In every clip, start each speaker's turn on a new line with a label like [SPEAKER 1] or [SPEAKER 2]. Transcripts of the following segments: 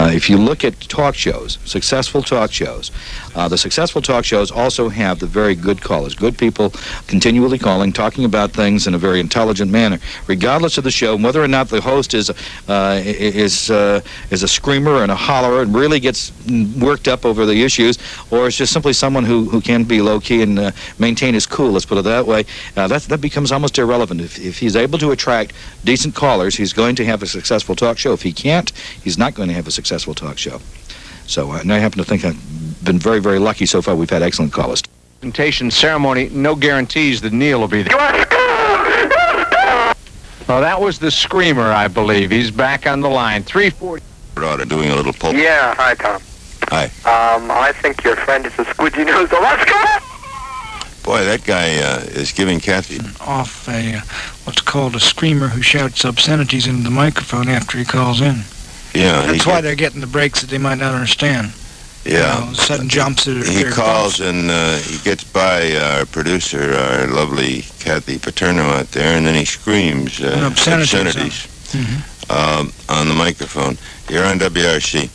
[SPEAKER 1] If you look at talk shows, successful talk shows, the successful talk shows also have the very good callers, good people continually calling, talking about things in a very intelligent manner, regardless of the show, whether or not the host is a screamer and a hollerer and really gets worked up over the issues, or is just simply someone who can be low-key and maintain his cool, let's put it that way. That becomes almost irrelevant. If he's able to attract decent callers, he's going to have a successful talk show. If he can't, he's not going to have a successful talk show. So and I happen to think I've been very, very lucky so far. We've had excellent callers.
[SPEAKER 2] Presentation ceremony, no guarantees that Neil will be there. Well, that was the screamer, I believe. He's back on the line. 340.
[SPEAKER 3] Doing a little pulp.
[SPEAKER 4] Yeah, hi, Tom.
[SPEAKER 3] Hi.
[SPEAKER 4] I think your friend is a squidgy nose. Let's go!
[SPEAKER 3] Boy, that guy is giving Kathy.
[SPEAKER 5] Off what's called a screamer who shouts obscenities into the microphone after he calls in.
[SPEAKER 3] Yeah.
[SPEAKER 5] That's why they're getting the breaks that they might not understand.
[SPEAKER 3] Yeah.
[SPEAKER 5] You know, sudden jumps at
[SPEAKER 3] He calls and he gets by our producer, our lovely Kathy Paterno out there, and then he screams obscenities on the microphone. You're on WRC.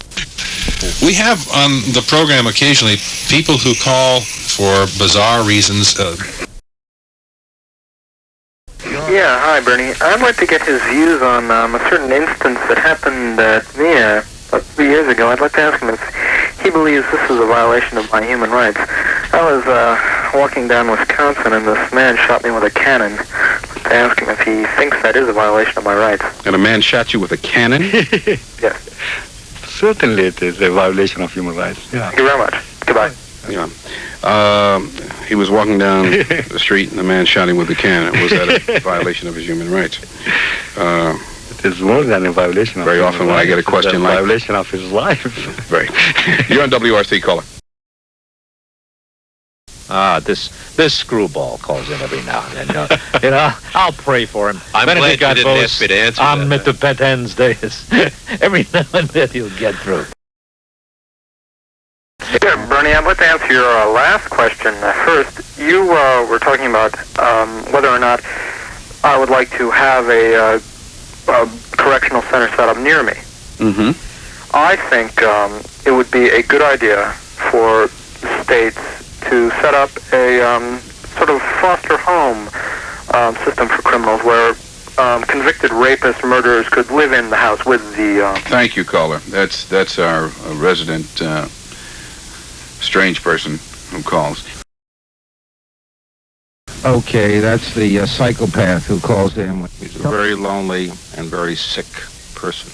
[SPEAKER 6] We have on the program occasionally people who call for bizarre reasons.
[SPEAKER 4] Yeah, hi, Bernie. I'd like to get his views on a certain instance that happened to me about 3 years ago. I'd like to ask him if he believes this is a violation of my human rights. I was walking down Wisconsin, and this man shot me with a cannon. I'd like to ask him if he thinks that is a violation of my rights.
[SPEAKER 2] And a man shot you with a cannon?
[SPEAKER 4] Yes.
[SPEAKER 7] Certainly it is a violation of human rights. Yeah.
[SPEAKER 4] Thank you very much. Goodbye.
[SPEAKER 2] Yeah. He was walking down the street and the man shot him with a cannon. Was that a violation of his human rights?
[SPEAKER 7] It is more than a violation of
[SPEAKER 2] very often when I get a question like...
[SPEAKER 7] violation of his life.
[SPEAKER 2] Right. You're on WRC, caller.
[SPEAKER 8] This screwball calls in every now and then. You know, I'll pray for him.
[SPEAKER 6] I'm glad you didn't ask me to answer that.
[SPEAKER 8] Mit Petens days. Every now and then he'll get through.
[SPEAKER 4] Yeah, Bernie, I'd like to answer your last question first. You were talking about whether or not I would like to have a correctional center set up near me.
[SPEAKER 2] Mm-hmm.
[SPEAKER 4] I think it would be a good idea for states to set up a sort of foster home system for criminals where convicted rapists, murderers could live in the house with the...
[SPEAKER 2] Thank you, caller. That's our resident strange person who calls. Okay, that's the psychopath who calls in. He's a very lonely and very sick person.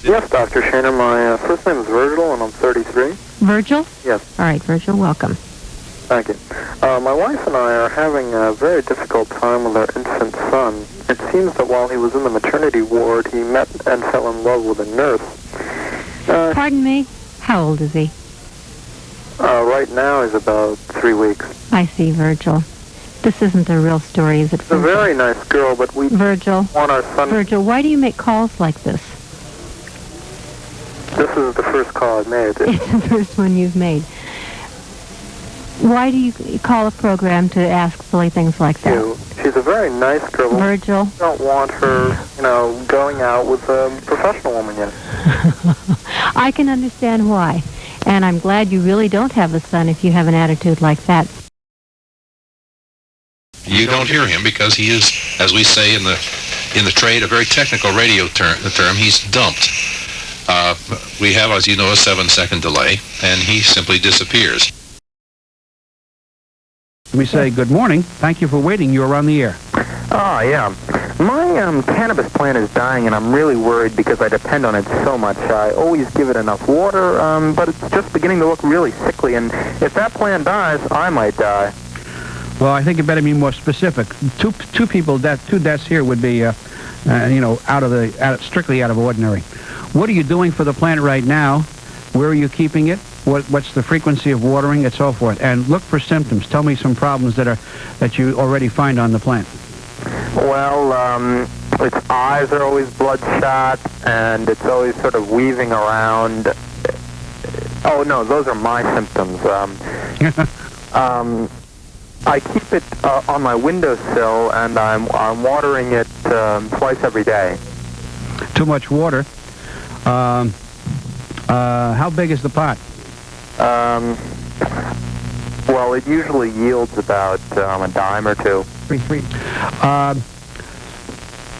[SPEAKER 4] Yes, Dr. Shaner. My first name is Virgil, and I'm 33.
[SPEAKER 9] Virgil?
[SPEAKER 4] Yes.
[SPEAKER 9] All right, Virgil, welcome.
[SPEAKER 4] Thank you. My wife and I are having a very difficult time with our infant son. It seems that while he was in the maternity ward, he met and fell in love with a nurse.
[SPEAKER 9] Pardon me? How old is he?
[SPEAKER 4] Right now he's about 3 weeks.
[SPEAKER 9] I see, Virgil. This isn't a real story, is it,
[SPEAKER 4] Virgil? She's a very nice girl, but we
[SPEAKER 9] Virgil,
[SPEAKER 4] want our son...
[SPEAKER 9] Virgil, why do you make calls like this?
[SPEAKER 4] This is the first call I've made.
[SPEAKER 9] It's the first one you've made. Why do you call a program to ask silly things like that?
[SPEAKER 4] She's a very nice girl.
[SPEAKER 9] Virgil?
[SPEAKER 4] We don't want her, going out with a professional woman yet.
[SPEAKER 9] I can understand why. And I'm glad you really don't have a son if you have an attitude like that.
[SPEAKER 6] You don't hear him because he is, as we say in the trade, a very technical radio term, he's dumped. We have, as you know, a 7-second delay, and he simply disappears.
[SPEAKER 10] Let me say good morning. Thank you for waiting. You're on the air.
[SPEAKER 4] Oh, yeah. My cannabis plant is dying, and I'm really worried because I depend on it so much. I always give it enough water, but it's just beginning to look really sickly, and if that plant dies, I might die.
[SPEAKER 10] Well, I think you better be more specific. Two deaths here would be, strictly out of ordinary. What are you doing for the plant right now? Where are you keeping it? What's the frequency of watering, and so forth? And look for symptoms. Tell me some problems that you already find on the plant.
[SPEAKER 4] Well, its eyes are always bloodshot, and it's always sort of weaving around. Oh, no, those are my symptoms. I keep it on my windowsill, and I'm watering it twice every day.
[SPEAKER 10] Too much water. How big is the pot?
[SPEAKER 4] Well, it usually yields about a dime or two.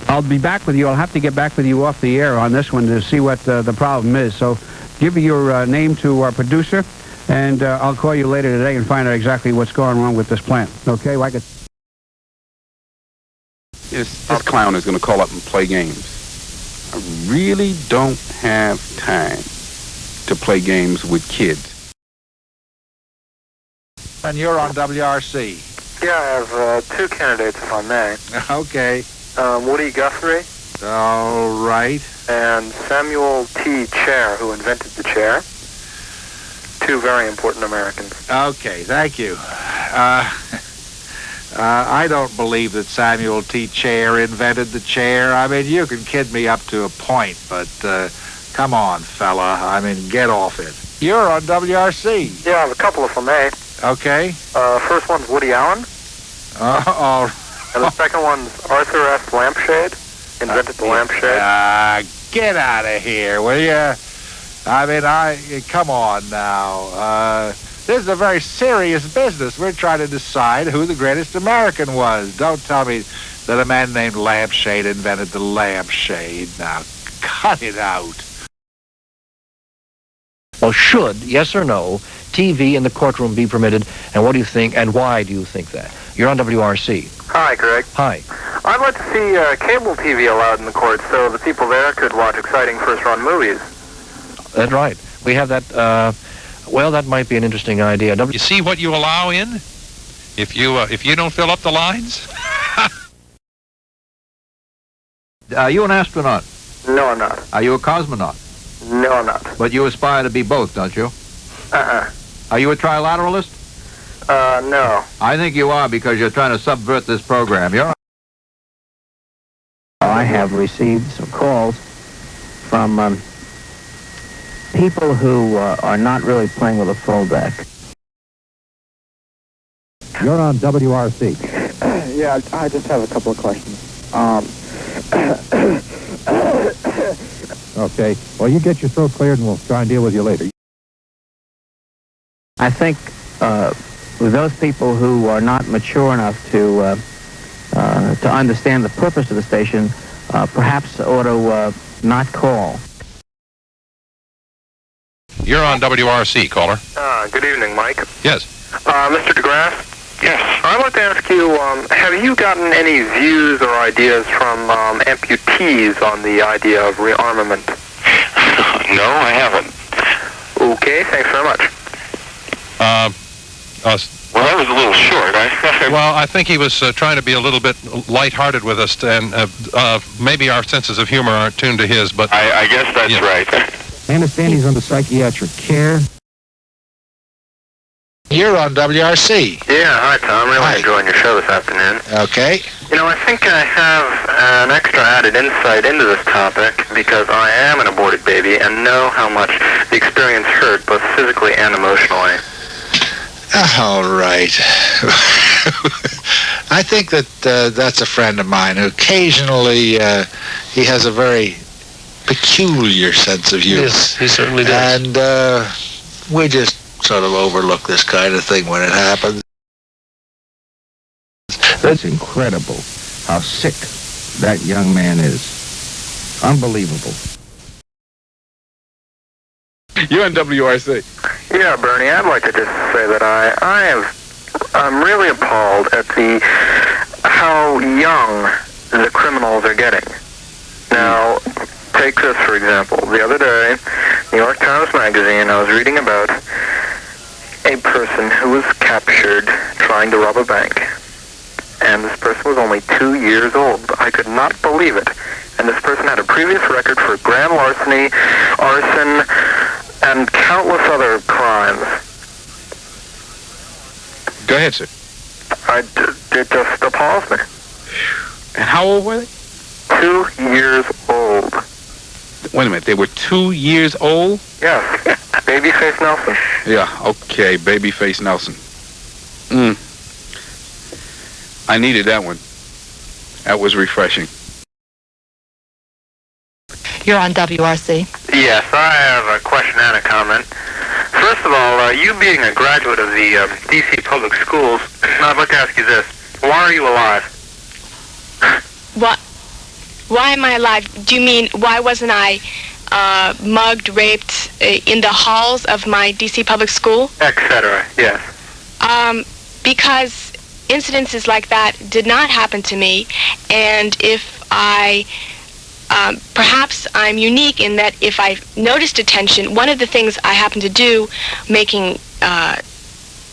[SPEAKER 10] I'll be back with you. I'll have to get back with you off the air on this one to see what the problem is. So give me your name to our producer, and I'll call you later today and find out exactly what's going wrong with this plant. Okay?
[SPEAKER 2] This clown is going to call up and play games. I really don't have time to play games with kids.
[SPEAKER 11] And you're on WRC.
[SPEAKER 4] Yeah, I have two candidates, if I may.
[SPEAKER 11] Okay.
[SPEAKER 4] Woody Guthrie.
[SPEAKER 11] All right.
[SPEAKER 4] And Samuel T. Chair, who invented the chair. Two very important Americans.
[SPEAKER 11] Okay, thank you. I don't believe that Samuel T. Chair invented the chair. I mean, you can kid me up to a point, but come on, fella. I mean, get off it. You're on WRC.
[SPEAKER 4] Yeah, I have a couple, if I may.
[SPEAKER 11] Okay.
[SPEAKER 4] First one's Woody Allen.
[SPEAKER 11] All right.
[SPEAKER 4] And the second one's Arthur S. Lampshade. Invented the lampshade.
[SPEAKER 11] Get out of here, will you? I mean, come on now. This is a very serious business. We're trying to decide who the greatest American was. Don't tell me that a man named Lampshade invented the lampshade. Now, cut it out.
[SPEAKER 12] Well, should, yes or no, TV in the courtroom be permitted, and what do you think, and why do you think that? You're on WRC.
[SPEAKER 4] Hi, Greg.
[SPEAKER 12] Hi.
[SPEAKER 4] I'd like to see cable TV allowed in the court so the people there could watch exciting first-run movies.
[SPEAKER 12] That's right. We have that, well, that might be an interesting idea.
[SPEAKER 6] You see what you allow in? If you don't fill up the lines?
[SPEAKER 11] Are you an astronaut?
[SPEAKER 4] No, I'm not.
[SPEAKER 11] Are you a cosmonaut?
[SPEAKER 4] No, I'm not.
[SPEAKER 11] But you aspire to be both, don't you?
[SPEAKER 4] Uh-uh.
[SPEAKER 11] Are you a trilateralist?
[SPEAKER 4] No.
[SPEAKER 11] I think you are because you're trying to subvert this program.
[SPEAKER 13] I have received some calls from people who are not really playing with a full deck.
[SPEAKER 14] You're on WRC.
[SPEAKER 4] Yeah, I just have a couple of questions.
[SPEAKER 14] Okay. Well, you get your throat cleared and we'll try and deal with you later.
[SPEAKER 13] I think with those people who are not mature enough to understand the purpose of the station, perhaps ought to not call.
[SPEAKER 6] You're on WRC, caller.
[SPEAKER 4] Good evening, Mike.
[SPEAKER 6] Yes.
[SPEAKER 4] Mr. DeGrasse?
[SPEAKER 2] Yes.
[SPEAKER 4] I'd like to ask you, have you gotten any views or ideas from amputees on the idea of rearmament?
[SPEAKER 2] No, I haven't.
[SPEAKER 4] Okay, thanks very much.
[SPEAKER 2] Well, that was a little short.
[SPEAKER 6] Well, I think he was trying to be a little bit lighthearted with us, and maybe our senses of humor aren't tuned to his, but...
[SPEAKER 2] I guess that's right.
[SPEAKER 14] I understand he's under psychiatric care.
[SPEAKER 11] You're on WRC.
[SPEAKER 4] Yeah, hi, Tom. Really enjoying your show this afternoon.
[SPEAKER 11] Okay.
[SPEAKER 4] You know, I think I have an extra added insight into this topic because I am an aborted baby and know how much the experience hurt both physically and emotionally.
[SPEAKER 11] All right. I think that that's a friend of mine who occasionally he has a very peculiar sense of humor.
[SPEAKER 12] Yes, he certainly does.
[SPEAKER 11] And we just sort of overlook this kind of thing when it happens.
[SPEAKER 14] That's incredible how sick that young man is. Unbelievable.
[SPEAKER 2] You're on WRC.
[SPEAKER 4] Yeah, Bernie, I'd like to just say that I'm really appalled at how young the criminals are getting. Now, take this, for example. The other day, New York Times Magazine, I was reading about a person who was captured trying to rob a bank. And this person was only 2 years old. I could not believe it. And this person had a previous record for grand larceny, arson, and countless other crimes.
[SPEAKER 2] Go ahead, sir.
[SPEAKER 4] It just appalls me.
[SPEAKER 2] And how old were they?
[SPEAKER 4] 2 years old.
[SPEAKER 2] Wait a minute, they were 2 years old?
[SPEAKER 4] Yes. Babyface Nelson.
[SPEAKER 2] Yeah, okay, Babyface Nelson. I needed that one. That was refreshing.
[SPEAKER 15] You're on WRC.
[SPEAKER 4] Yes, I have a question and a comment. First of all, you being a graduate of the D.C. public schools, I'd like to ask you this. Why are you alive?
[SPEAKER 15] What? Why am I alive? Do you mean, why wasn't I mugged, raped in the halls of my D.C. public school?
[SPEAKER 4] Etc., yes.
[SPEAKER 15] Because incidences like that did not happen to me, and if I... perhaps I'm unique in that if I noticed attention, one of the things I happen to do, making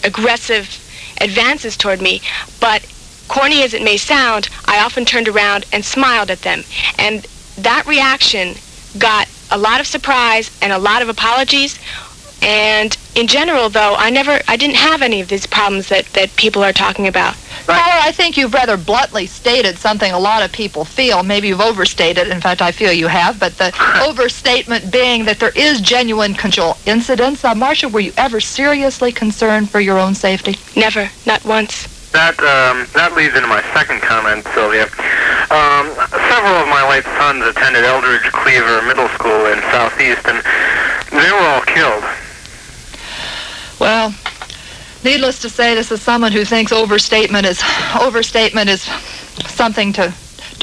[SPEAKER 15] aggressive advances toward me, but corny as it may sound, I often turned around and smiled at them. And that reaction got a lot of surprise and a lot of apologies. And in general, though, I didn't have any of these problems that people are talking about.
[SPEAKER 16] Well, I think you've rather bluntly stated something a lot of people feel. Maybe you've overstated. In fact, I feel you have. But the overstatement being that there is genuine control incidents. Marcia, were you ever seriously concerned for your own safety?
[SPEAKER 15] Never. Not once.
[SPEAKER 4] That leads into my second comment, Sylvia. Several of my late sons attended Eldridge Cleaver Middle School in Southeast, and they were all killed.
[SPEAKER 16] Well, needless to say, this is someone who thinks overstatement is something to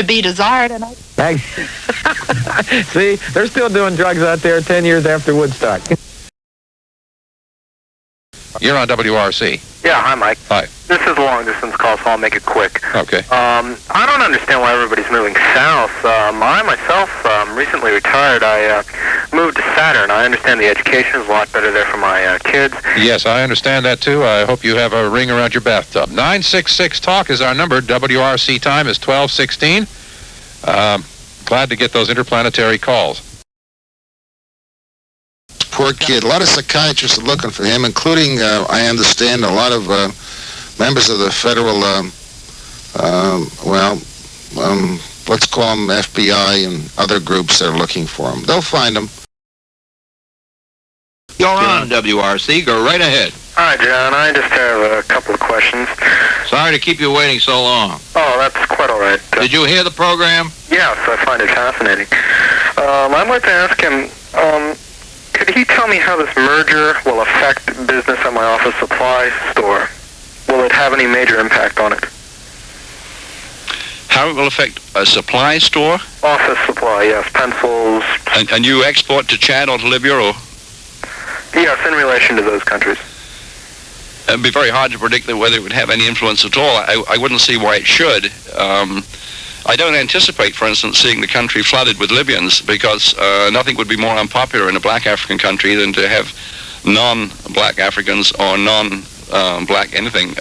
[SPEAKER 16] be desired. And
[SPEAKER 12] Hey. See, they're still doing drugs out there 10 years after Woodstock.
[SPEAKER 6] You're on WRC.
[SPEAKER 4] Yeah, hi, Mike.
[SPEAKER 6] Hi.
[SPEAKER 4] This is a long-distance call, so I'll make it quick.
[SPEAKER 6] Okay.
[SPEAKER 4] I don't understand why everybody's moving south. I myself recently retired. I moved to Saturn. I understand the education is a lot better there for my kids.
[SPEAKER 6] Yes, I understand that, too. I hope you have a ring around your bathtub. 966-TALK is our number. WRC time is 12:16. Glad to get those interplanetary calls.
[SPEAKER 3] Poor kid. A lot of psychiatrists are looking for him, including, I understand, a lot of members of the federal, let's call them FBI and other groups that are looking for him. They'll find him.
[SPEAKER 17] You're on WRC. Go right ahead.
[SPEAKER 4] Hi, John. I just have a couple of questions.
[SPEAKER 17] Sorry to keep you waiting so long.
[SPEAKER 4] Oh, that's quite all right.
[SPEAKER 17] Did you hear the program?
[SPEAKER 4] Yes, I find it fascinating. I'd like to ask him, could he tell me how this merger will affect business at my office supply store? Will it have any major impact on it?
[SPEAKER 17] How it will affect a supply store?
[SPEAKER 4] Office supply, yes. Pencils.
[SPEAKER 17] And you export to Chad or to Libya or?
[SPEAKER 4] Yes, in relation to those countries.
[SPEAKER 17] It'd be very hard to predict whether it would have any influence at all. I wouldn't see why it should. I don't anticipate, for instance, seeing the country flooded with Libyans because nothing would be more unpopular in a black African country than to have non-black Africans or non-black anything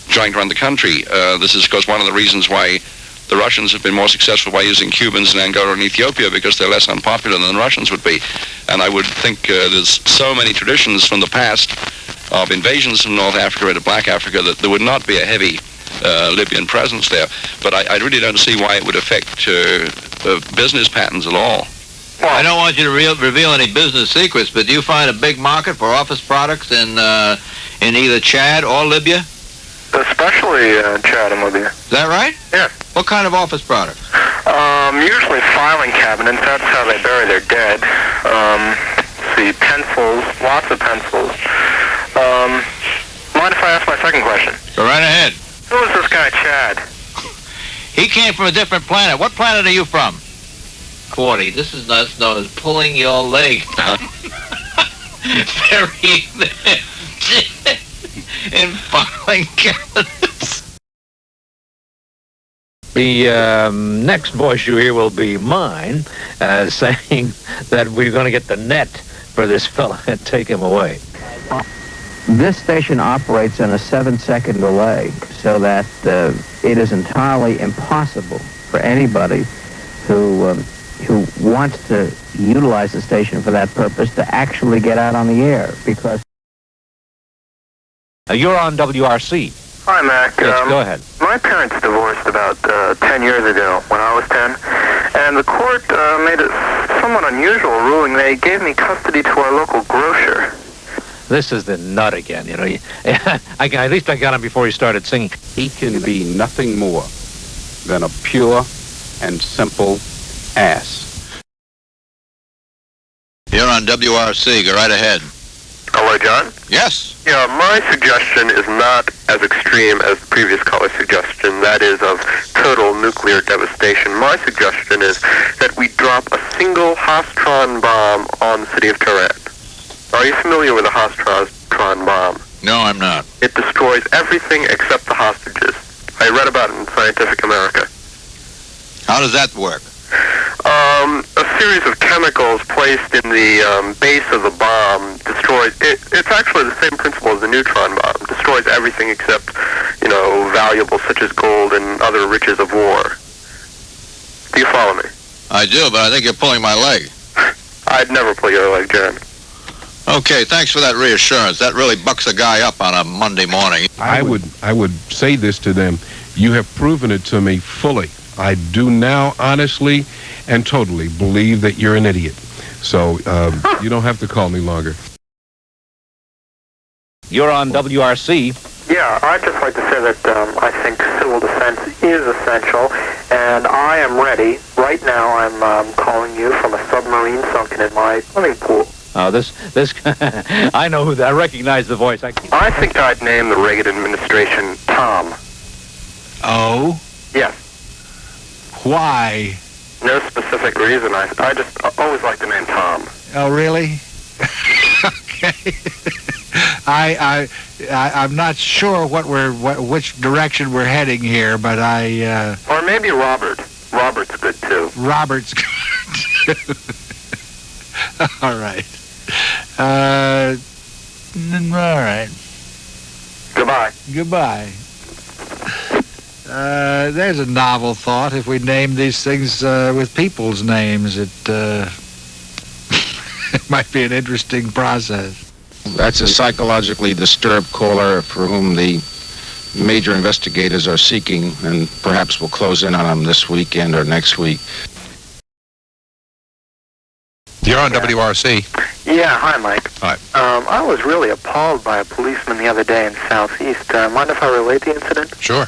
[SPEAKER 17] trying to run the country. This is, of course, one of the reasons why the Russians have been more successful by using Cubans in Angola and Ethiopia because they're less unpopular than the Russians would be. And I would think there's so many traditions from the past of invasions from North Africa into black Africa that there would not be a heavy Libyan presence there. But I really don't see why it would affect business patterns at all. Well, I don't want you to reveal any business secrets, but do you find a big market for office products in either Chad or Libya?
[SPEAKER 4] Especially Chad and Libya.
[SPEAKER 17] Is that right?
[SPEAKER 4] Yeah.
[SPEAKER 17] What kind of office products?
[SPEAKER 4] Usually filing cabinets. That's how they bury their dead. See, pencils, lots of pencils. Mind if I ask my second question?
[SPEAKER 17] Go right ahead.
[SPEAKER 4] Who is this guy, Chad?
[SPEAKER 17] He came from a different planet. What planet are you from? Cordy, this is known as pulling your leg. Very in filing cabinets.
[SPEAKER 12] The next voice you hear will be mine, saying that we're going to get the net for this fella and take him away.
[SPEAKER 13] This station operates in a 7-second delay, so that it is entirely impossible for anybody who wants to utilize the station for that purpose to actually get out on the air, because...
[SPEAKER 12] You're on WRC.
[SPEAKER 4] Hi, Mac.
[SPEAKER 12] Yes, go ahead.
[SPEAKER 4] My parents divorced about 10 years ago when I was 10, and the court made a somewhat unusual ruling. They gave me custody to our local grocer.
[SPEAKER 12] This is the nut again, you know. At least I got him before he started singing.
[SPEAKER 2] He can be nothing more than a pure and simple ass.
[SPEAKER 18] You're on WRC. Go right ahead.
[SPEAKER 19] Hello, John?
[SPEAKER 18] Yes.
[SPEAKER 19] Yeah, my suggestion is not as extreme as the previous caller's suggestion, that is of total nuclear devastation. My suggestion is that we drop a single Hostron bomb on the city of Tehran. Are you familiar with a Hostron bomb?
[SPEAKER 18] No, I'm not.
[SPEAKER 19] It destroys everything except the hostages. I read about it in Scientific America.
[SPEAKER 18] How does that work?
[SPEAKER 19] A series of chemicals placed in the base of the bomb destroys... It's actually the same principle as the neutron bomb. Destroys everything except, valuables such as gold and other riches of war. Do you follow me?
[SPEAKER 18] I do, but I think you're pulling my leg.
[SPEAKER 19] I'd never pull your leg, John.
[SPEAKER 18] Okay, thanks for that reassurance. That really bucks a guy up on a Monday morning.
[SPEAKER 20] I would say this to them. You have proven it to me fully. I do now honestly and totally believe that you're an idiot. So you don't have to call me longer.
[SPEAKER 8] You're on WRC.
[SPEAKER 4] Yeah, I'd just like to say that I think civil defense is essential, and I am ready. Right now I'm calling you from a submarine sunken in my swimming pool.
[SPEAKER 8] Oh, this, I know who that, I recognize the voice.
[SPEAKER 19] I think I'd name the Reagan administration Tom.
[SPEAKER 11] Oh?
[SPEAKER 19] Yes.
[SPEAKER 11] Why?
[SPEAKER 19] No specific reason. I just always like the name Tom.
[SPEAKER 11] Oh, really? Okay. I'm not sure which direction we're heading here, but
[SPEAKER 19] or maybe Robert. Robert's good too.
[SPEAKER 11] Robert's good too. All right. All right.
[SPEAKER 19] Goodbye.
[SPEAKER 11] Goodbye. There's a novel thought. If we name these things with people's names, it might be an interesting process.
[SPEAKER 14] That's a psychologically disturbed caller for whom the major investigators are seeking, and perhaps we'll close in on him this weekend or next week.
[SPEAKER 6] You're on WRC.
[SPEAKER 4] Yeah, hi, Mike.
[SPEAKER 6] Hi.
[SPEAKER 4] I was really appalled by a policeman the other day in Southeast. Mind if I relate the incident?
[SPEAKER 6] Sure.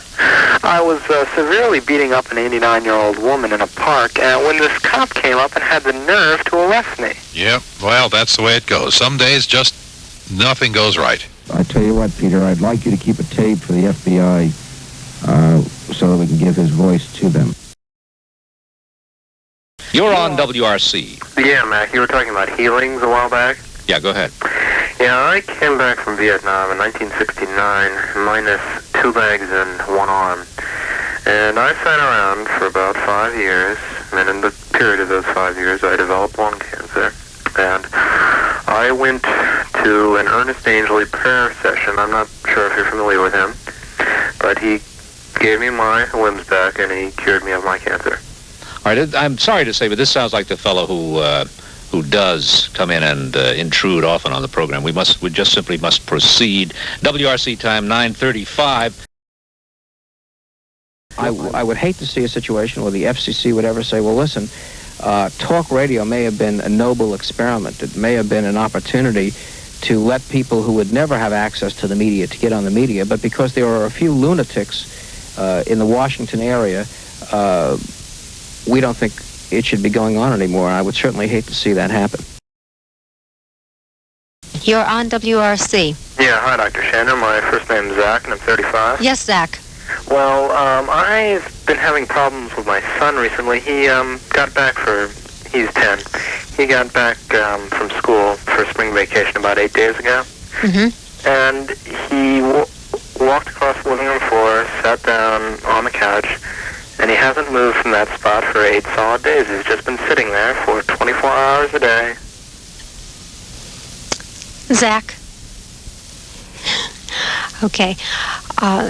[SPEAKER 4] I was severely beating up an 89-year-old woman in a park, and when this cop came up and had the nerve to arrest me.
[SPEAKER 6] Yep, well, that's the way it goes. Some days just nothing goes right.
[SPEAKER 14] I tell you what, Peter, I'd like you to keep a tape for the FBI so that we can give his voice to them.
[SPEAKER 8] You're on WRC.
[SPEAKER 19] Yeah, Mac, you were talking about healings a while back?
[SPEAKER 8] Yeah, go ahead.
[SPEAKER 19] Yeah, I came back from Vietnam in 1969, minus 2 legs and 1 arm. And I sat around for about 5 years, and in the period of those 5 years, I developed lung cancer. And I went to an Ernest Angley prayer session. I'm not sure if you're familiar with him, but he gave me my limbs back, and he cured me of my cancer.
[SPEAKER 8] All right, I'm sorry to say, but this sounds like the fellow who does come in and intrude often on the program. We just simply must proceed. WRC time 9:35.
[SPEAKER 13] I would hate to see a situation where the FCC would ever say, well, listen, talk radio may have been a noble experiment. It may have been an opportunity to let people who would never have access to the media to get on the media, but because there are a few lunatics in the Washington area, we don't think it should be going on anymore. I would certainly hate to see that happen.
[SPEAKER 9] You're on WRC.
[SPEAKER 19] Yeah, hi, Dr. Shannon. My first name is Zach, and I'm 35.
[SPEAKER 9] Yes, Zach.
[SPEAKER 19] Well, I've been having problems with my son recently. He got back he's 10. He got back from school for spring vacation about 8 days ago.
[SPEAKER 9] Mm-hmm.
[SPEAKER 19] And he walked across the living room floor, sat down on the couch, and he hasn't moved from that spot for 8 solid days. He's just been sitting there for 24 hours a day.
[SPEAKER 9] Zach. Okay.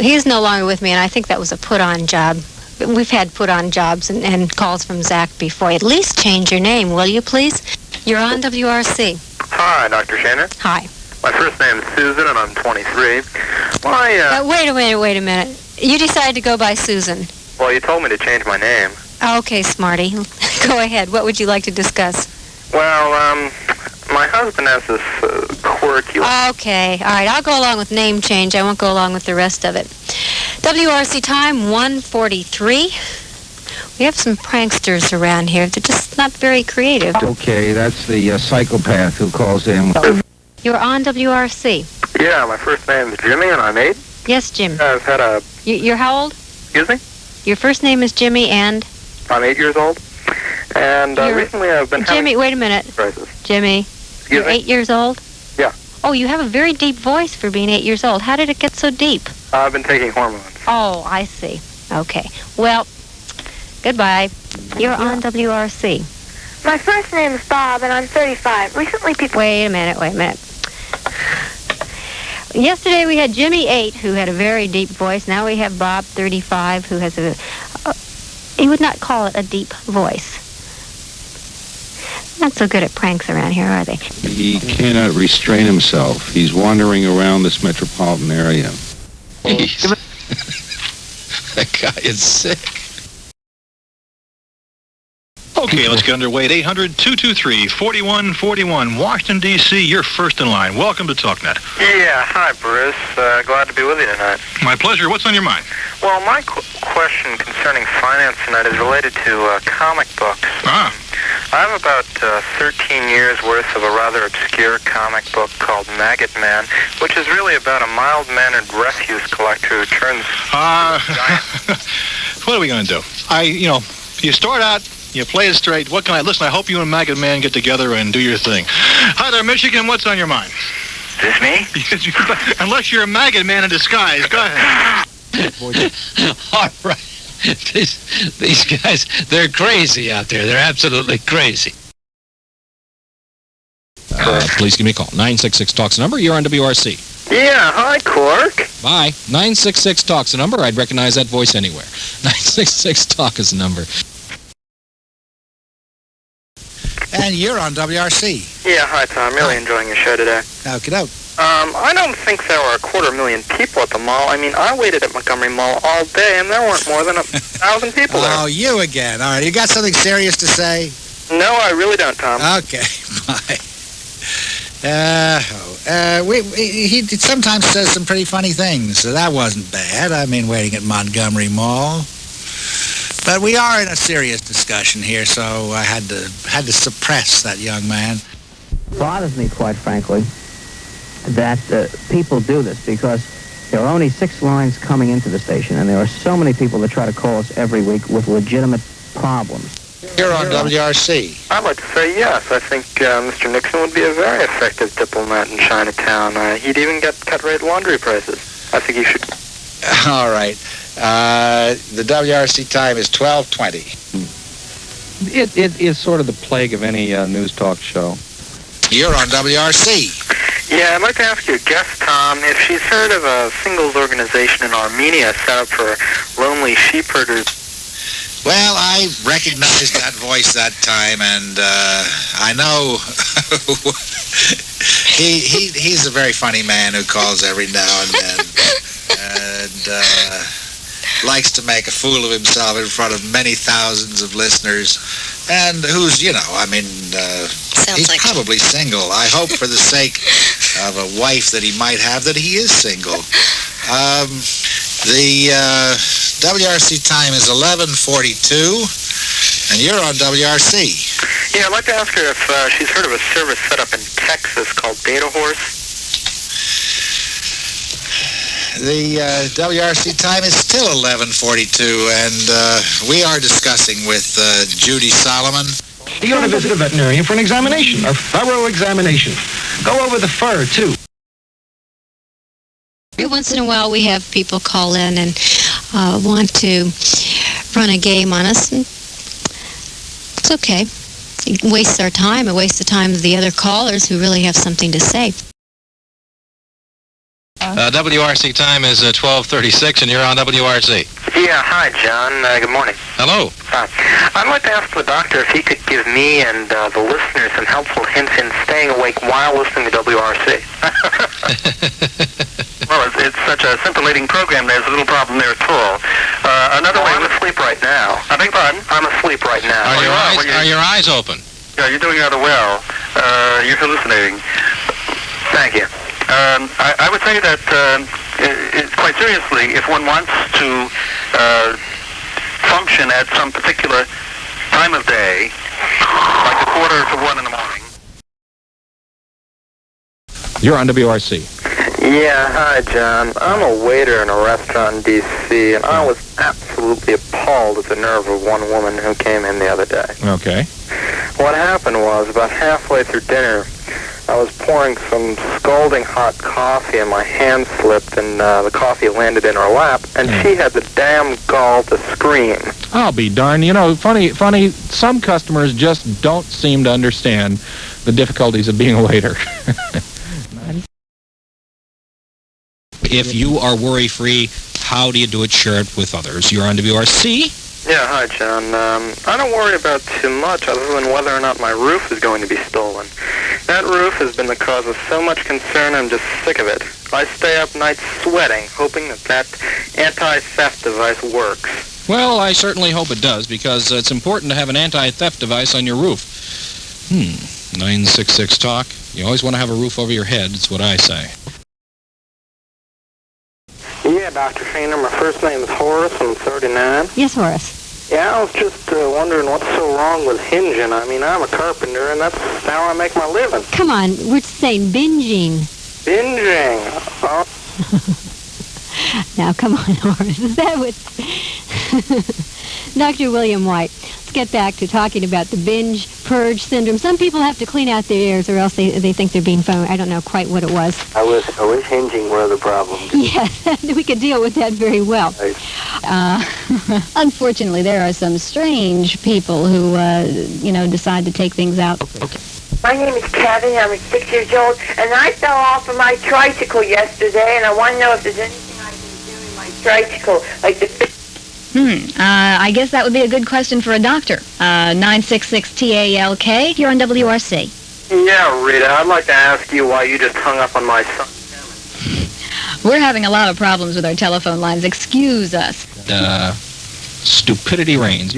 [SPEAKER 9] He's no longer with me, and I think that was a put-on job. We've had put-on jobs and calls from Zach before. At least change your name, will you, please? You're on WRC.
[SPEAKER 19] Hi, Dr. Shannon.
[SPEAKER 9] Hi.
[SPEAKER 19] My first name is Susan, and I'm 23.
[SPEAKER 9] Wait a minute. You decided to go by Susan.
[SPEAKER 19] Well, you told me to change my name.
[SPEAKER 9] Okay, smarty. Go ahead. What would you like to discuss?
[SPEAKER 19] Well, my husband has this quirky...
[SPEAKER 9] Okay. All right. I'll go along with name change. I won't go along with the rest of it. WRC time, 1:43. We have some pranksters around here. They're just not very creative.
[SPEAKER 14] Okay, that's the psychopath who calls in.
[SPEAKER 9] You're on WRC.
[SPEAKER 19] Yeah, my first name is Jimmy, and I'm 8.
[SPEAKER 9] Yes, Jim.
[SPEAKER 19] I've had a...
[SPEAKER 9] You're how old?
[SPEAKER 19] Excuse me?
[SPEAKER 9] Your first name is Jimmy, and?
[SPEAKER 19] I'm 8 years old. And recently I've been
[SPEAKER 9] Jimmy, wait a minute.
[SPEAKER 19] Crisis.
[SPEAKER 9] Jimmy, you're 8 years old?
[SPEAKER 19] Yeah.
[SPEAKER 9] Oh, you have a very deep voice for being 8 years old. How did it get so deep?
[SPEAKER 19] I've been taking hormones.
[SPEAKER 9] Oh, I see. Okay. Well, goodbye. You're on WRC.
[SPEAKER 21] My first name is Bob, and I'm 35. Recently people...
[SPEAKER 9] Wait a minute. Yesterday we had Jimmy, 8, who had a very deep voice. Now we have Bob, 35, who has he would not call it a deep voice. Not so good at pranks around here, are they?
[SPEAKER 14] He cannot restrain himself. He's wandering around this metropolitan area.
[SPEAKER 22] That guy is sick. Okay, let's get underway at 800-223-4141. Washington, D.C., you're first in line. Welcome to TalkNet.
[SPEAKER 19] Yeah, hi, Bruce. Glad to be with you tonight.
[SPEAKER 22] My pleasure. What's on your mind?
[SPEAKER 19] Well, my question concerning finance tonight is related to comic books. I have about 13 years worth of a rather obscure comic book called Maggot Man, which is really about a mild-mannered refuse collector who turns...
[SPEAKER 22] What are we going to do? You start out... You play it straight. What can I... Listen, I hope you and Maggot Man get together and do your thing. Hi there, Michigan. What's on your mind?
[SPEAKER 19] Is this me?
[SPEAKER 22] Unless you're a Maggot Man in disguise. Go ahead.
[SPEAKER 12] All right. These guys, they're crazy out there. They're absolutely crazy.
[SPEAKER 23] Please give me a call. 966-TALK's the number. You're on WRC.
[SPEAKER 19] Yeah, hi, Cork.
[SPEAKER 23] Bye. 966-TALK's the number. I'd recognize that voice anywhere. 966-TALK is the number.
[SPEAKER 24] And you're on WRC.
[SPEAKER 19] Yeah, hi, Tom. Really enjoying your show today.
[SPEAKER 24] Okie-doke.
[SPEAKER 19] I don't think there were 250,000 people at the mall. I mean, I waited at Montgomery Mall all day, and there weren't more than 1,000 people there.
[SPEAKER 24] Oh, you again. All right, you got something serious to say?
[SPEAKER 19] No, I really don't, Tom.
[SPEAKER 24] Okay, bye. He sometimes says some pretty funny things, so that wasn't bad. I mean, waiting at Montgomery Mall. But we are in a serious discussion here, so I had to suppress that young man.
[SPEAKER 13] It bothers me, quite frankly, that people do this, because there are only 6 lines coming into the station, and there are so many people that try to call us every week with legitimate problems.
[SPEAKER 24] You're on WRC.
[SPEAKER 19] I'd like to say yes. I think Mr. Nixon would be a very effective diplomat in Chinatown. He'd even get cut-rate laundry prices. I think he should...
[SPEAKER 24] All right. The WRC time is 12:20.
[SPEAKER 14] It is sort of the plague of any news talk show.
[SPEAKER 24] You're on WRC.
[SPEAKER 19] Yeah, I'd like to ask your guest, Tom, if she's heard of a singles organization in Armenia set up for lonely sheep herders.
[SPEAKER 24] Well, I recognized that voice that time, and I know he's a very funny man who calls every now and then, and likes to make a fool of himself in front of many thousands of listeners, and who's, he's probably single. I hope for the sake of a wife that he might have that he is single. The WRC time is 11:42, and you're on WRC.
[SPEAKER 19] Yeah, I'd like to ask her if she's heard of a service set up in Texas called Data Horse.
[SPEAKER 24] The WRC time is still 11:42, and we are discussing with Judy Solomon.
[SPEAKER 25] You ought to visit a veterinarian for an examination, a thorough examination. Go over the fur, too.
[SPEAKER 9] Every once in a while we have people call in and want to run a game on us. And it's okay. It wastes our time. It wastes the time of the other callers who really have something to say.
[SPEAKER 22] WRC time is 12:36, and you're on WRC.
[SPEAKER 19] Yeah, hi, John. Good morning.
[SPEAKER 22] Hello.
[SPEAKER 19] I'd like to ask the doctor if he could give me and the listeners some helpful hints in staying awake while listening to WRC. Well, it's such a scintillating program, there's a little problem there at all. Another way, I'm asleep right now. I beg your pardon? I'm asleep right now.
[SPEAKER 22] Are your eyes open?
[SPEAKER 19] Yeah, you're doing rather well. You're hallucinating. Thank you. I would say that quite seriously, if one wants to function at some particular time of day, like 1:45 in the morning.
[SPEAKER 23] You're on WRC.
[SPEAKER 4] Yeah, hi, John. I'm a waiter in a restaurant in D.C., and I was absolutely appalled at the nerve of one woman who came in the other day.
[SPEAKER 23] Okay.
[SPEAKER 4] What happened was, about halfway through dinner, I was pouring some scalding hot coffee, and my hand slipped, and the coffee landed in her lap, and she had the damn gall to scream.
[SPEAKER 23] I'll be darned. You know, funny, some customers just don't seem to understand the difficulties of being a waiter. If you are worry-free, how do you do it shared with others? You're on WRC?
[SPEAKER 4] Yeah, hi, John. I don't worry about too much other than whether or not my roof is going to be stolen. That roof has been the cause of so much concern, I'm just sick of it. I stay up nights sweating, hoping that anti-theft device works.
[SPEAKER 23] Well, I certainly hope it does, because it's important to have an anti-theft device on your roof. 966 Talk. You always want to have a roof over your head, it's what I say.
[SPEAKER 4] Yeah, Dr. Shaner, my first name is Horace, I'm 39.
[SPEAKER 9] Yes, Horace.
[SPEAKER 4] Yeah, I was just wondering what's so wrong with hinging. I mean, I'm a carpenter, and that's how I make my living.
[SPEAKER 9] Come on, we're saying binging.
[SPEAKER 4] Binging? Oh.
[SPEAKER 9] Now, come on, Horace. Is that what... Dr. William White, let's get back to talking about the Hinge-Purge Syndrome. Some people have to clean out their ears or else they think they're being phoned. I don't know quite what it was.
[SPEAKER 1] I wish hinging were the problem.
[SPEAKER 9] Yes, we could deal with that very well. Unfortunately, there are some strange people who, decide to take things out.
[SPEAKER 1] Okay.
[SPEAKER 21] My name is Kevin. I'm 6 years old, and I fell off of my tricycle yesterday, and I want to know if there's anything I can do in my tricycle, like the...
[SPEAKER 9] I guess that would be a good question for a doctor. 966 TALK. You're on WRC.
[SPEAKER 4] Yeah, Rita, I'd like to ask you why you just hung up on my son.
[SPEAKER 9] We're having a lot of problems with our telephone lines. Excuse us.
[SPEAKER 23] Stupidity reigns.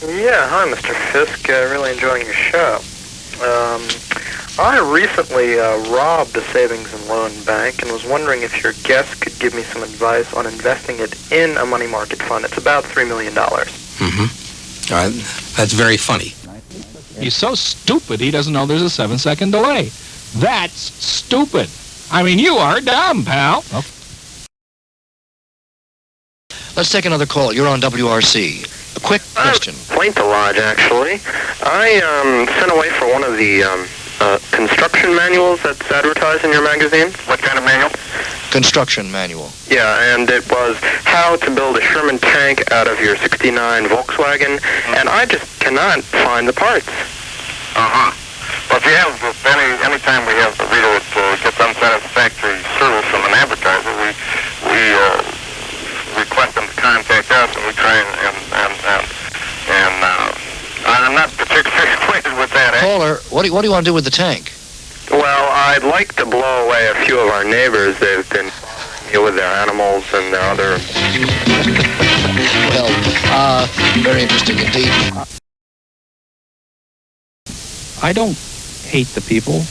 [SPEAKER 4] Yeah, hi, Mr. Fisk. Really enjoying your show. I recently robbed a savings and loan bank and was wondering if your guest could give me some advice on investing it in a money market fund. It's about $3 million.
[SPEAKER 23] Mm-hmm. All right. That's very funny. He's so stupid he doesn't know there's a 7-second delay. That's stupid. I mean, you are dumb, pal. Okay.
[SPEAKER 5] Let's take another call. You're on WRC. A quick question.
[SPEAKER 4] Complaint to lodge, actually. I sent away for one of the construction manuals that's advertised in your magazine. What kind of manual?
[SPEAKER 5] Construction manual.
[SPEAKER 4] Yeah, and it was how to build a Sherman tank out of your '69 Volkswagen, and I just cannot find the parts.
[SPEAKER 19] Uh-huh. Well, if you have any time we have a reader that gets unsatisfactory service from an advertiser, we request them to contact us, and we try and I'm not particularly acquainted with that.
[SPEAKER 5] Caller, what do you want to do with the tank?
[SPEAKER 4] Well, I'd like to blow away a few of our neighbors. They've been with their animals and their other...
[SPEAKER 5] Well, very interesting indeed.
[SPEAKER 12] I don't hate the people.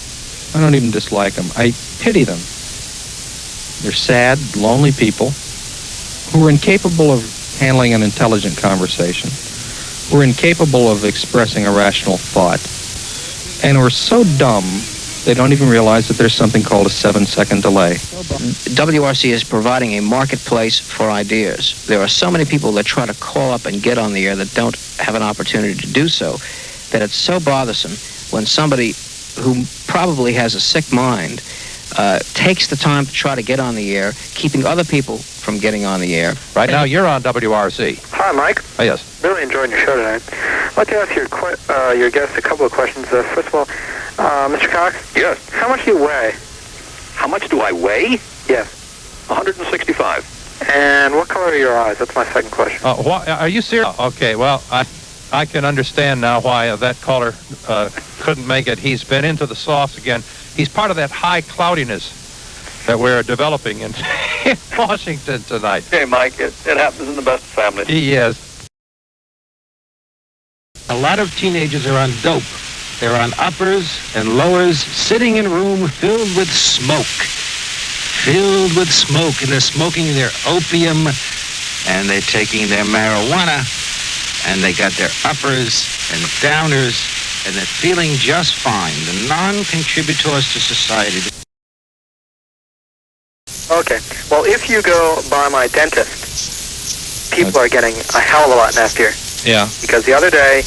[SPEAKER 12] I don't even dislike them. I pity them. They're sad, lonely people who are incapable of handling an intelligent conversation, who are incapable of expressing a rational thought, and who are so dumb they don't even realize that there's something called a 7-second delay.
[SPEAKER 13] WRC is providing a marketplace for ideas. There are so many people that try to call up and get on the air that don't have an opportunity to do so, that it's so bothersome when somebody who probably has a sick mind takes the time to try to get on the air, keeping other people from getting on the air.
[SPEAKER 12] Right now, you're on WRC.
[SPEAKER 4] Hi, Mike.
[SPEAKER 12] Oh, yes.
[SPEAKER 4] Really enjoyed your show tonight. I'd like to ask your guest a couple of questions. First of all, Mr. Cox?
[SPEAKER 7] Yes.
[SPEAKER 4] How much do you weigh?
[SPEAKER 7] How much do I weigh?
[SPEAKER 4] Yes.
[SPEAKER 7] 165.
[SPEAKER 4] And what color are your eyes? That's my second question.
[SPEAKER 12] Are you serious? Okay, well, I can understand now why that caller couldn't make it. He's been into the sauce again. He's part of that high cloudiness that we're developing in Washington tonight.
[SPEAKER 7] Okay, Mike, it happens in the best of families.
[SPEAKER 12] Yes.
[SPEAKER 25] A lot of teenagers are on dope. They're on uppers and lowers, sitting in a room filled with smoke. Filled with smoke, and they're smoking their opium
[SPEAKER 3] and they're taking their marijuana, and they got their uppers and downers, and they're feeling just fine. The non-contributors to society.
[SPEAKER 4] Okay. Well, if you go by my dentist, people are getting a hell of a lot nastier.
[SPEAKER 12] Yeah.
[SPEAKER 4] Because the other day,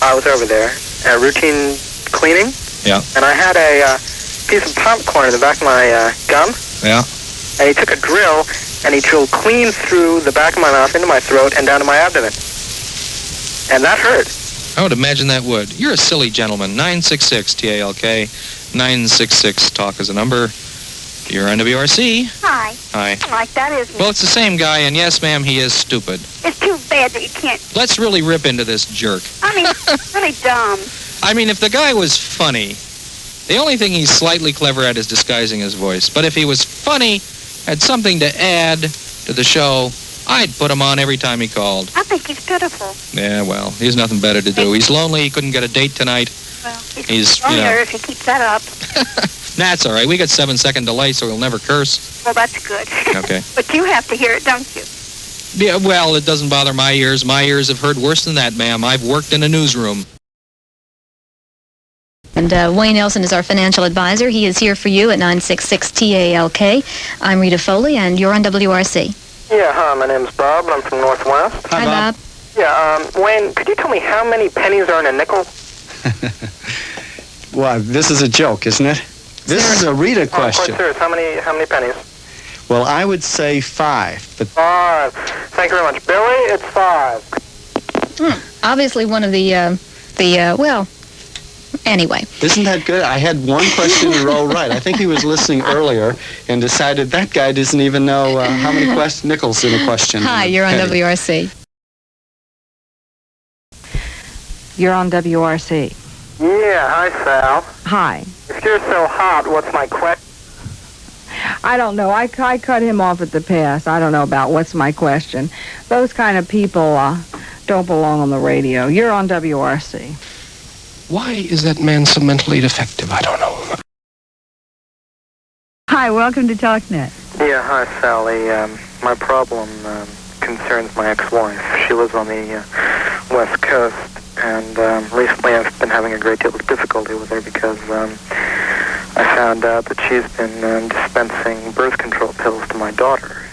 [SPEAKER 4] I was over there, routine cleaning,
[SPEAKER 12] Yeah.
[SPEAKER 4] and I had a piece of popcorn in the back of my gum,
[SPEAKER 12] Yeah.
[SPEAKER 4] and he took a drill, and he drilled clean through the back of my mouth, into my throat, and down to my abdomen. And that hurt.
[SPEAKER 12] I would imagine that would. You're a silly gentleman. 966 TALK. 966 talk is a number. You're on WRC.
[SPEAKER 10] Hi.
[SPEAKER 12] Hi.
[SPEAKER 10] Like that, isn't it?
[SPEAKER 12] Well, it's the same guy, and yes, ma'am, he is stupid.
[SPEAKER 10] It's too bad that you can't.
[SPEAKER 12] Let's really rip into this jerk.
[SPEAKER 10] I mean, really dumb.
[SPEAKER 12] I mean, if the guy was funny, the only thing he's slightly clever at is disguising his voice. But if he was funny, had something to add to the show, I'd put him on every time he called.
[SPEAKER 10] I think he's pitiful.
[SPEAKER 12] Yeah, well, he has nothing better to do. He's lonely. He couldn't get a date tonight.
[SPEAKER 10] Well,
[SPEAKER 12] He's,
[SPEAKER 10] lonelier
[SPEAKER 12] you know.
[SPEAKER 10] if he keeps that up.
[SPEAKER 12] That's all right. We got 7-second delay, so he'll never curse.
[SPEAKER 10] Well, that's good.
[SPEAKER 12] Okay.
[SPEAKER 10] But you have to hear it, don't you?
[SPEAKER 12] Yeah, well, it doesn't bother my ears. My ears have heard worse than that, ma'am. I've worked in a newsroom.
[SPEAKER 15] And Wayne Nelson is our financial advisor. He is here for you at 966 TALK. I'm Rita Foley, and you're on WRC.
[SPEAKER 4] Yeah, hi, my name's Bob, and I'm from Northwest.
[SPEAKER 15] Hi, Bob.
[SPEAKER 4] Yeah, Wayne, could you tell me how many pennies are in a nickel?
[SPEAKER 16] Well, this is a joke, isn't it? This is a Rita question.
[SPEAKER 4] Quite serious. How many pennies?
[SPEAKER 16] Well, I would say 5, but
[SPEAKER 4] 5. Thank you very much. Billy, it's 5.
[SPEAKER 15] Obviously one of the well, anyway.
[SPEAKER 16] Isn't that good? I had one question in a row right. I think he was listening earlier and decided that guy doesn't even know how many nickels in a question.
[SPEAKER 15] Hi, you're on WRC.
[SPEAKER 17] You're on WRC.
[SPEAKER 4] Yeah, hi, Sal.
[SPEAKER 17] Hi.
[SPEAKER 4] If you're so hot, what's my question?
[SPEAKER 17] I don't know. I cut him off at the pass. I don't know about what's my question. Those kind of people don't belong on the radio. You're on WRC.
[SPEAKER 25] Why is that man so mentally defective? I don't know.
[SPEAKER 17] Hi, welcome to TalkNet.
[SPEAKER 4] Yeah, hi, Sally. My problem concerns my ex-wife. She lives on the West Coast, and recently I've been having a great deal of difficulty with her because I found out that she's been dispensing birth control pills to my daughter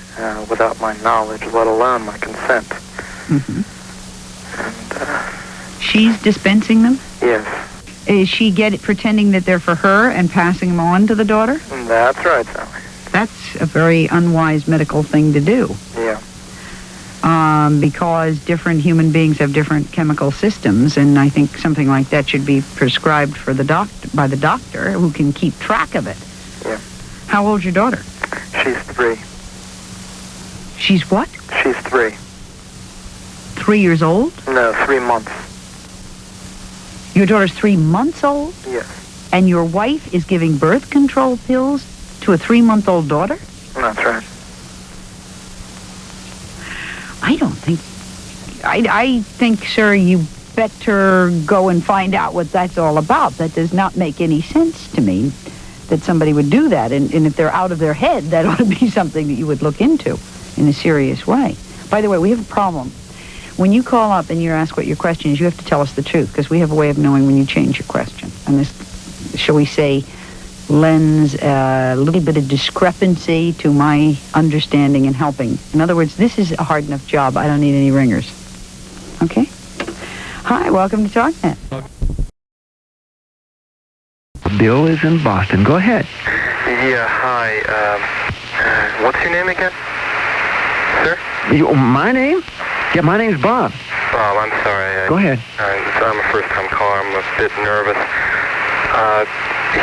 [SPEAKER 4] without my knowledge, let alone my consent.
[SPEAKER 17] Mm-hmm.
[SPEAKER 4] And,
[SPEAKER 17] she's dispensing them?
[SPEAKER 4] yes.
[SPEAKER 17] Is she pretending that they're for her and passing them on to the daughter?
[SPEAKER 4] That's right, Sally.
[SPEAKER 17] That's a very unwise medical thing to do.
[SPEAKER 4] Yeah.
[SPEAKER 17] Because different human beings have different chemical systems, and I think something like that should be prescribed for by the doctor who can keep track of it.
[SPEAKER 4] Yeah.
[SPEAKER 17] How old's your daughter?
[SPEAKER 4] She's 3.
[SPEAKER 17] She's what?
[SPEAKER 4] She's 3.
[SPEAKER 17] 3 years old?
[SPEAKER 4] No, 3 months.
[SPEAKER 17] Your daughter's 3 months old?
[SPEAKER 4] Yes.
[SPEAKER 17] And your wife is giving birth control pills to a 3-month-old daughter?
[SPEAKER 4] That's right.
[SPEAKER 17] I don't think... I think, sir, you better go and find out what that's all about. That does not make any sense to me, that somebody would do that. And if they're out of their head, that ought to be something that you would look into in a serious way. By the way, we have a problem. When you call up and you're asked what your question is, you have to tell us the truth, because we have a way of knowing when you change your question. And this, shall we say, lends a little bit of discrepancy to my understanding and helping. In other words, this is a hard enough job. I don't need any ringers. Okay? Hi, welcome to TalkNet.
[SPEAKER 13] Bill is in Boston. Go ahead.
[SPEAKER 19] Yeah, hi. What's your name again, sir?
[SPEAKER 13] My name? Yeah, my name's Bob.
[SPEAKER 19] Bob, I'm sorry.
[SPEAKER 13] Go ahead.
[SPEAKER 19] I'm a first-time caller. I'm a bit nervous.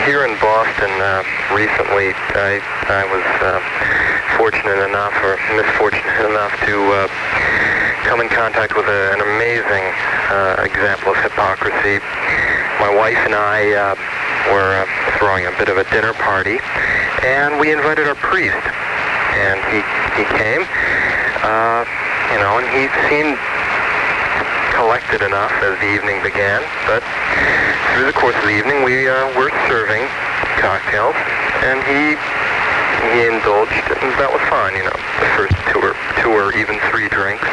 [SPEAKER 19] Here in Boston, recently, I was fortunate enough, or misfortunate enough, to come in contact with an amazing example of hypocrisy. My wife and I were throwing a bit of a dinner party, and we invited our priest, and he came, and he seemed collected enough as the evening began, but through the course of the evening we were serving cocktails, and he he indulged, and that was fine, you know, the first two or even 3 drinks.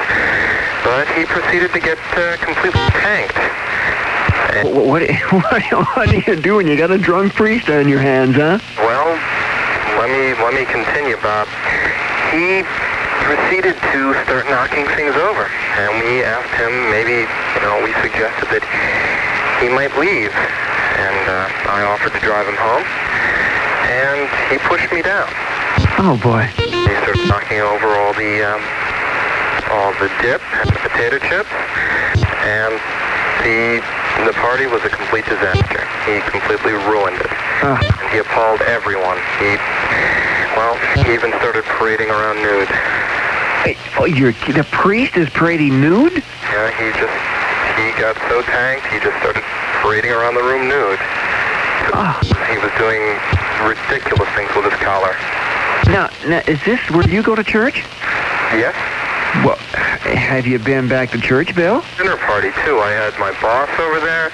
[SPEAKER 19] But he proceeded to get completely tanked.
[SPEAKER 1] What are you doing? You got a drunk priest on your hands, huh?
[SPEAKER 19] Well, let me continue, Bob. He proceeded to start knocking things over, and we asked him, maybe, you know, we suggested that he might leave, and I offered to drive him home, and he pushed me down.
[SPEAKER 1] Oh boy!
[SPEAKER 19] He started knocking over all the dip and the potato chips, and the party was a complete disaster. He completely ruined it. And he appalled everyone. He even started parading around nude.
[SPEAKER 1] Hey, the priest is parading nude?
[SPEAKER 19] Yeah, he got so tanked, he just started parading around the room nude. He was doing ridiculous things with his collar.
[SPEAKER 1] Now, is this where you go to church?
[SPEAKER 19] Yes.
[SPEAKER 1] Well, have you been back to church, Bill?
[SPEAKER 19] Dinner party, too. I had my boss over there.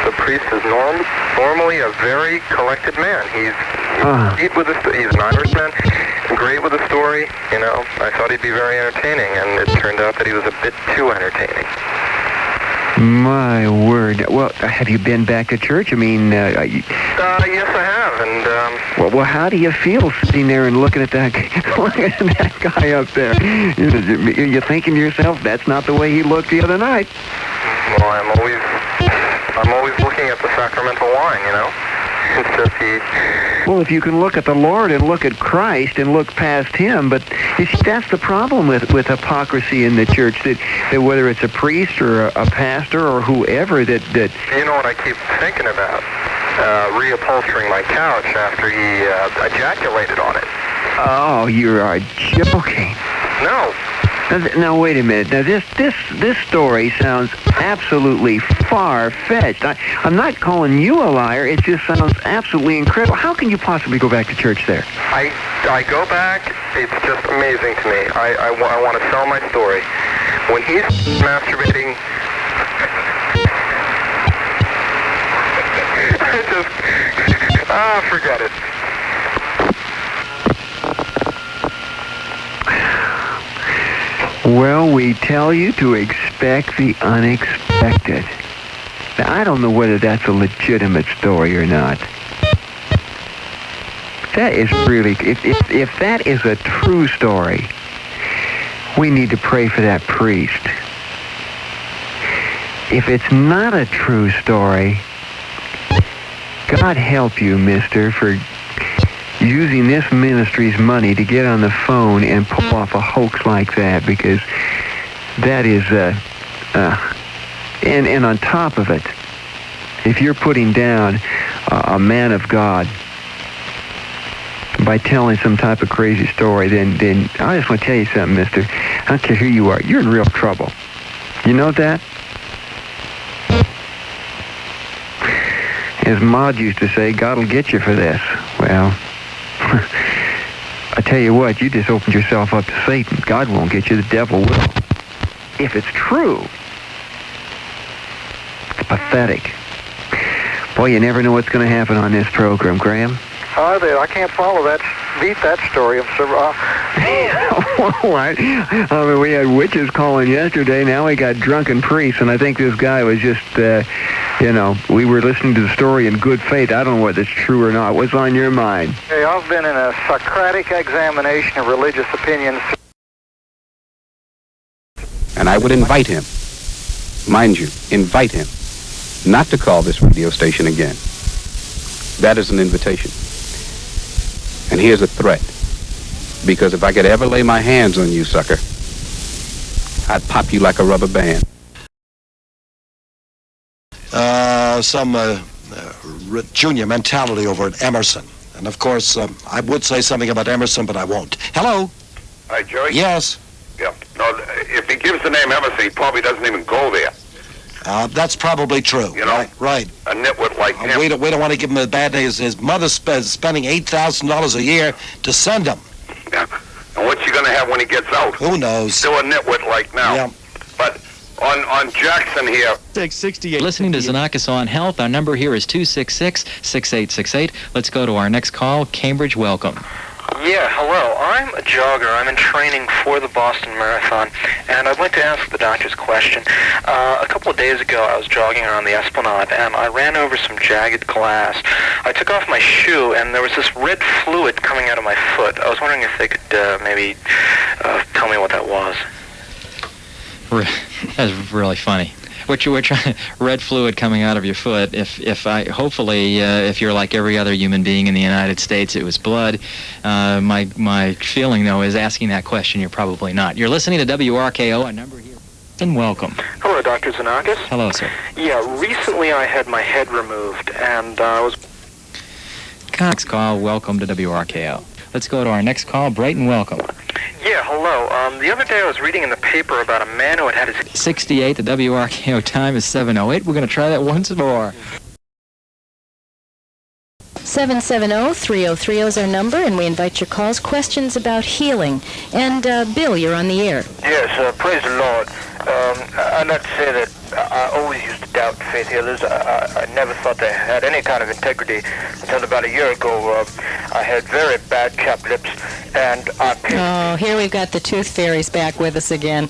[SPEAKER 19] The priest is normally a very collected man. He's an Irishman, great with a story. You know, I thought he'd be very entertaining, and it turned out that he was a bit too entertaining.
[SPEAKER 1] My word. Well, have you been back to church? I mean,
[SPEAKER 19] yes, I have, and
[SPEAKER 1] well, how do you feel sitting there and looking at that guy up there? You're thinking to yourself, that's not the way he looked the other night.
[SPEAKER 19] Well, I'm always looking at the sacramental wine, you know.
[SPEAKER 1] Well, if you can look at the Lord and look at Christ and look past him, but you see, that's the problem with hypocrisy in the church, that whether it's a priest or a pastor or whoever that...
[SPEAKER 19] You know what I keep thinking about? Reupholstering my couch after he ejaculated on it.
[SPEAKER 1] Oh, you are joking.
[SPEAKER 19] No.
[SPEAKER 1] Now, wait a minute. Now, this story sounds absolutely far-fetched. I'm not calling you a liar. It just sounds absolutely incredible. How can you possibly go back to church there?
[SPEAKER 19] I go back. It's just amazing to me. I want to tell my story. When he's masturbating... forget it.
[SPEAKER 1] Well, we tell you to expect the unexpected. Now, I don't know whether that's a legitimate story or not. That is really... If that is a true story, we need to pray for that priest. If it's not a true story, God help you, mister, for using this ministry's money to get on the phone and pull off a hoax like that, because that is, and on top of it, if you're putting down a man of God by telling some type of crazy story, then I just want to tell you something, mister. I don't care who you are. You're in real trouble. You know that? As Maud used to say, God will get you for this. Well, I tell you what, you just opened yourself up to Satan. God won't get you, the devil will. If it's true. It's pathetic. Boy, you never know what's going to happen on this program, Graham.
[SPEAKER 2] I can't follow that. Beat that story.
[SPEAKER 1] What? I mean, we had witches calling yesterday. Now we got drunken priests, and I think this guy was just, we were listening to the story in good faith. I don't know whether it's true or not. What's on your mind?
[SPEAKER 2] Hey, I've been in a Socratic examination of religious opinions.
[SPEAKER 6] And I would invite him, mind you, invite him, not to call this radio station again. That is an invitation. And here's a threat. Because if I could ever lay my hands on you, sucker, I'd pop you like a rubber band.
[SPEAKER 11] Some junior mentality over at Emerson. And of course, I would say something about Emerson, but I won't. Hello?
[SPEAKER 18] Hi, Joey?
[SPEAKER 11] Yes?
[SPEAKER 18] Yeah. No, if he gives the name Emerson, he probably doesn't even go there.
[SPEAKER 11] That's probably true.
[SPEAKER 18] You know?
[SPEAKER 11] Right.
[SPEAKER 18] A nitwit like him.
[SPEAKER 11] We don't want to give him a bad name. His mother's spending $8,000 a year to send him.
[SPEAKER 18] Yeah. And what's he going to have when he gets out?
[SPEAKER 11] Who knows?
[SPEAKER 18] Still a nitwit like now.
[SPEAKER 11] Yeah.
[SPEAKER 18] But on Jackson here...
[SPEAKER 20] 668. Listening to Xenakis on Health. Our number here is 266-6868. Let's go to our next call. Cambridge, welcome.
[SPEAKER 2] Yeah, hello. I'm a jogger. I'm in training for the Boston Marathon, and I'd like to ask the doctor's question. A couple of days ago, I was jogging around the Esplanade, and I ran over some jagged glass. I took off my shoe, and there was this red fluid coming out of my foot. I was wondering if they could maybe tell me what that was.
[SPEAKER 20] That's really funny. What you were trying, red fluid coming out of your foot. Hopefully, if you're like every other human being in the United States, it was blood. My feeling though is asking that question, you're probably not. You're listening to WRKO, a number here. And welcome.
[SPEAKER 2] Hello, Dr. Xenakis.
[SPEAKER 20] Hello, sir.
[SPEAKER 2] Yeah, recently I had my head removed, and I was...
[SPEAKER 20] Next call, welcome to WRKO. Let's go to our next call. Brayton, welcome.
[SPEAKER 2] Yeah, hello. The other day I was reading in the paper about a man who had his...
[SPEAKER 20] 68, the WRKO time is 7:08. We're going to try that once more.
[SPEAKER 15] 770-3030 is our number, and we invite your calls, questions about healing. And, Bill, you're on the air.
[SPEAKER 8] Yes, praise the Lord. I'd like to say that I always used to doubt faith healers. I never thought they had any kind of integrity until about a year ago. I had very bad chapped lips, and I...
[SPEAKER 15] Oh, here we've got the tooth fairies back with us again.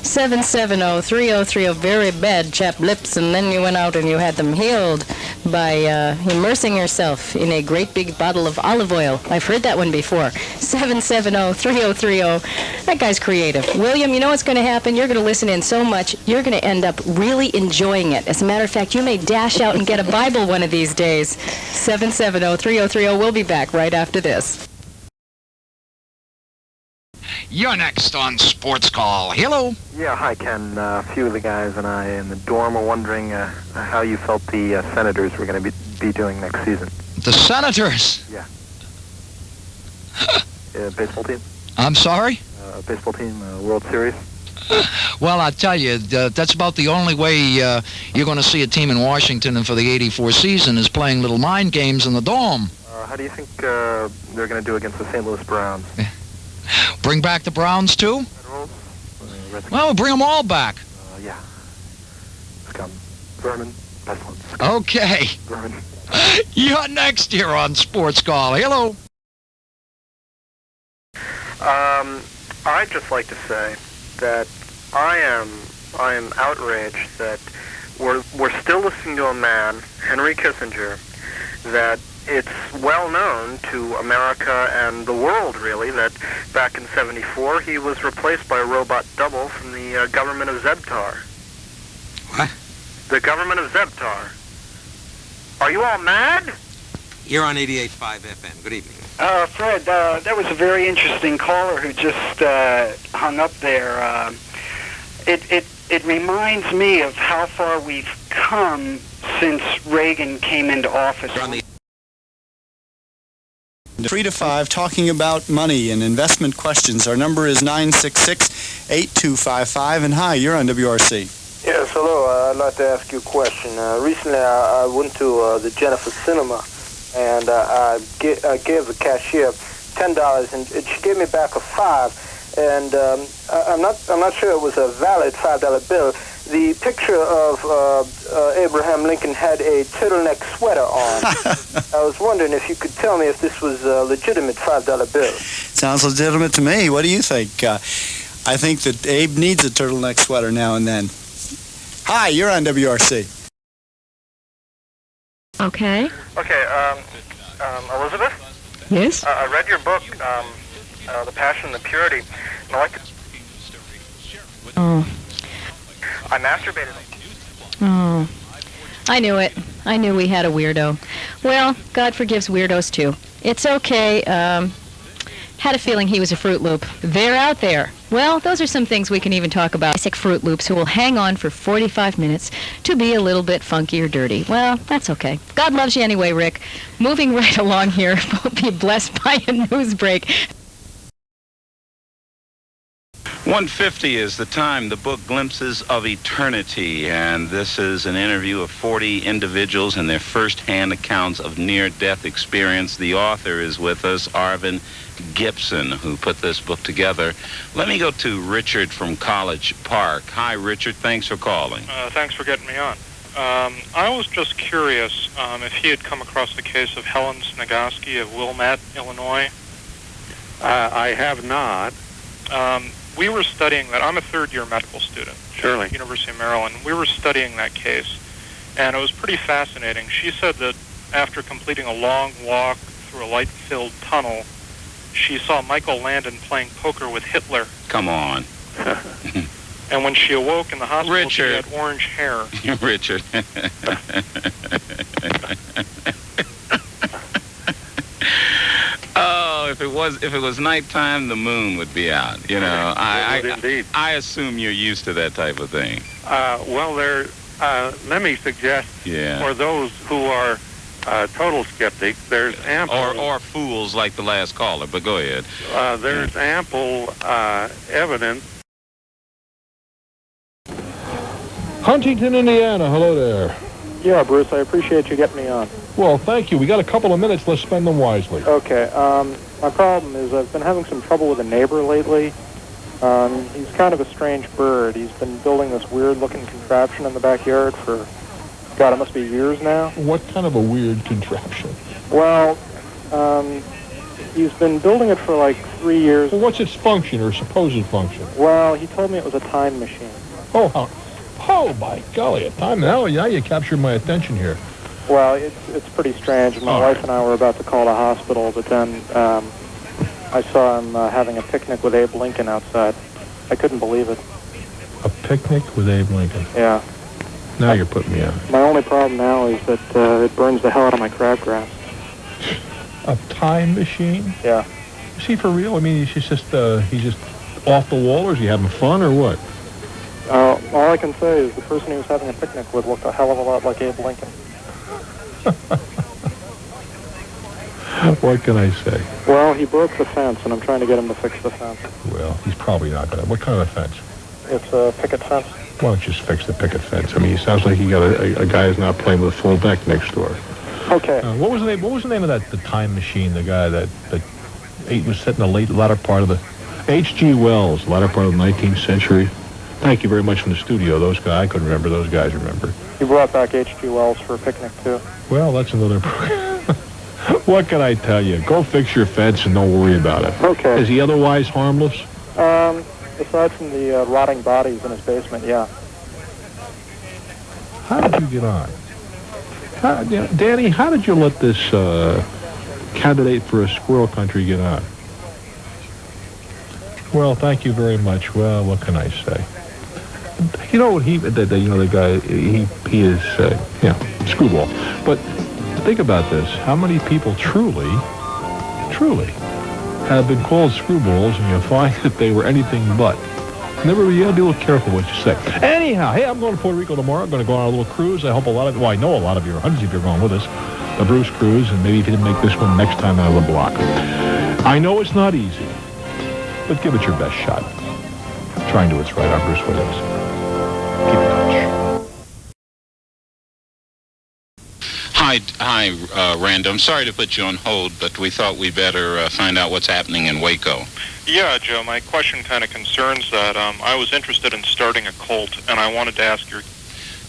[SPEAKER 15] 770-3030, very bad chapped lips, and then you went out and you had them healed by immersing yourself in a great big bottle of olive oil. I've heard that one before. 770-3030. That guy's creative. William, you know what's going to happen? You're going to listen in so much, you're going to end up really enjoying it. As a matter of fact, you may dash out and get a Bible one of these days. 770-3030. We'll be back right after this.
[SPEAKER 3] You're next on Sports Call. Hello.
[SPEAKER 19] Yeah, hi, Ken. A few of the guys and I in the dorm are wondering how you felt the Senators were going to be doing next season.
[SPEAKER 3] The Senators?
[SPEAKER 19] Yeah. Baseball team?
[SPEAKER 3] I'm sorry?
[SPEAKER 19] Baseball team, World Series?
[SPEAKER 3] Well, I tell you, that's about the only way you're going to see a team in Washington and for the '84 season is playing little mind games in the Dome.
[SPEAKER 19] How do you think they're going to do against the St. Louis Browns?
[SPEAKER 3] Bring back the Browns, too? Well, bring them all back.
[SPEAKER 19] Yeah. Scum. Vermin. Pestilence.
[SPEAKER 3] Okay.
[SPEAKER 19] Vermin.
[SPEAKER 3] You're next here on Sports Call. Hello.
[SPEAKER 19] I'd just like to say that I am outraged that we're still listening to a man, Henry Kissinger, that it's well known to America and the world, really, that back in '74 he was replaced by a robot double from the government of Zebtar.
[SPEAKER 3] What?
[SPEAKER 19] The government of Zebtar. Are you all mad?
[SPEAKER 14] You're on 88.5 FM. Good evening.
[SPEAKER 21] Fred, that was a very interesting caller who just hung up there. It reminds me of how far we've come since Reagan came into office.
[SPEAKER 16] 3 to 5, talking about money and investment questions. Our number is 966-8255. And hi, you're on WRC.
[SPEAKER 8] Yes, hello. I'd like to ask you a question. Recently, I went to the Jennifer Cinema, and I gave the cashier $10, and she gave me back a $5. And I'm not sure it was a valid $5 bill. The picture of Abraham Lincoln had a turtleneck sweater on. I was wondering if you could tell me if this was a legitimate $5 bill.
[SPEAKER 16] Sounds legitimate to me. What do you think? I think that Abe needs a turtleneck sweater now and then. Hi, you're on WRC.
[SPEAKER 15] Okay.
[SPEAKER 19] Okay, Elizabeth?
[SPEAKER 17] Yes?
[SPEAKER 19] I read your book, The Passion and the Purity, and I like it.
[SPEAKER 15] Oh.
[SPEAKER 19] I masturbated.
[SPEAKER 15] Oh. I knew it. I knew we had a weirdo. Well, God forgives weirdos, too. It's okay. Had a feeling he was a Fruitloop. They're out there. Well, those are some things we can even talk about. Sick Fruitloops who will hang on for 45 minutes to be a little bit funky or dirty. Well, that's okay. God loves you anyway, Rick. Moving right along here, we'll be blessed by a news break.
[SPEAKER 22] 1:50 is the time, the book Glimpses of Eternity, and this is an interview of 40 individuals and their first-hand accounts of near-death experience. The author is with us, Arvin Gibson, who put this book together. Let me go to Richard from College Park. Hi, Richard. Thanks for calling.
[SPEAKER 24] Thanks for getting me on. I was just curious if he had come across the case of Helen Snagowski of Wilmette, Illinois. I have not.
[SPEAKER 5] We were studying that. I'm a third-year medical student.
[SPEAKER 24] Surely.
[SPEAKER 5] At the University of Maryland. We were studying that case, and it was pretty fascinating. She said that after completing a long walk through a light-filled tunnel, she saw Michael Landon playing poker with Hitler.
[SPEAKER 22] Come on.
[SPEAKER 5] And when she awoke in the hospital,
[SPEAKER 22] Richard.
[SPEAKER 5] she had orange hair.
[SPEAKER 22] Richard. Oh, if it was nighttime, the moon would be out. You know, I assume you're used to that type of thing.
[SPEAKER 24] Well, let me suggest for those who are total skeptics, there's ample...
[SPEAKER 22] Or fools like the last caller, but go ahead.
[SPEAKER 24] There's ample evidence.
[SPEAKER 7] Huntington, Indiana. Hello there.
[SPEAKER 8] Yeah, Bruce, I appreciate you getting me on.
[SPEAKER 7] Well, thank you. We got a couple of minutes. Let's spend them wisely.
[SPEAKER 8] Okay. My problem is I've been having some trouble with a neighbor lately. He's kind of a strange bird. He's been building this weird-looking contraption in the backyard for, God, it must be years now.
[SPEAKER 7] What kind of a weird contraption?
[SPEAKER 8] Well, he's been building it for like 3 years.
[SPEAKER 7] Well, what's its function or supposed function?
[SPEAKER 8] Well, he told me it was a time machine.
[SPEAKER 7] Oh, by golly, a time. Now you captured my attention here.
[SPEAKER 8] Well, it's pretty strange. My wife and I were about to call the hospital, but then I saw him having a picnic with Abe Lincoln outside. I couldn't believe it.
[SPEAKER 7] A picnic with Abe Lincoln?
[SPEAKER 8] Yeah.
[SPEAKER 7] Now you're putting me on.
[SPEAKER 8] My only problem now is that it burns the hell out of my crabgrass.
[SPEAKER 7] A time machine?
[SPEAKER 8] Yeah.
[SPEAKER 7] Is he for real? I mean, he's just off the wall, or is he having fun, or what?
[SPEAKER 8] All I can say is the person he was having a picnic with looked a hell of a lot like Abe Lincoln.
[SPEAKER 7] What can I say?
[SPEAKER 8] Well, he broke the fence, and I'm trying to get him to fix the fence.
[SPEAKER 7] Well, he's probably not going to. What kind of a fence?
[SPEAKER 8] It's a picket fence.
[SPEAKER 7] Why don't you just fix the picket fence? I mean, it sounds like you got a guy who's not playing with a full deck next door.
[SPEAKER 8] Okay.
[SPEAKER 7] What was the name of the time machine? The guy that was set in the latter part of the H.G. Wells, latter part of the 19th century. Thank you very much from the studio. Those guys, I couldn't remember. Those guys remember.
[SPEAKER 8] He brought back H.G. Wells for a picnic too.
[SPEAKER 7] Well, that's another. What can I tell you? Go fix your fence and don't worry about it.
[SPEAKER 8] Okay.
[SPEAKER 7] Is he otherwise harmless?
[SPEAKER 8] Aside from the rotting bodies in his basement, yeah.
[SPEAKER 7] How did you get on? Danny, how did you let this candidate for a squirrel country get on? Well, thank you very much. Well, what can I say? You know what the guy, he is, screwball. But think about this. How many people truly have been called screwballs, and you find that they were anything but? You gotta be a little careful what you say. Anyhow, hey, I'm going to Puerto Rico tomorrow. I'm going to go on a little cruise. I hope I know a lot of you, hundreds of you are going with us. The Bruce Cruise, and maybe if you didn't make this one, next time out of the block. I know it's not easy, but give it your best shot. Try and do what's right. I'm Bruce Williams. Keep in touch.
[SPEAKER 22] Hi, Randall. I'm sorry to put you on hold, but we thought we better find out what's happening in Waco.
[SPEAKER 5] Yeah, Joe, my question kind of concerns that. I was interested in starting a cult, and I wanted to ask your...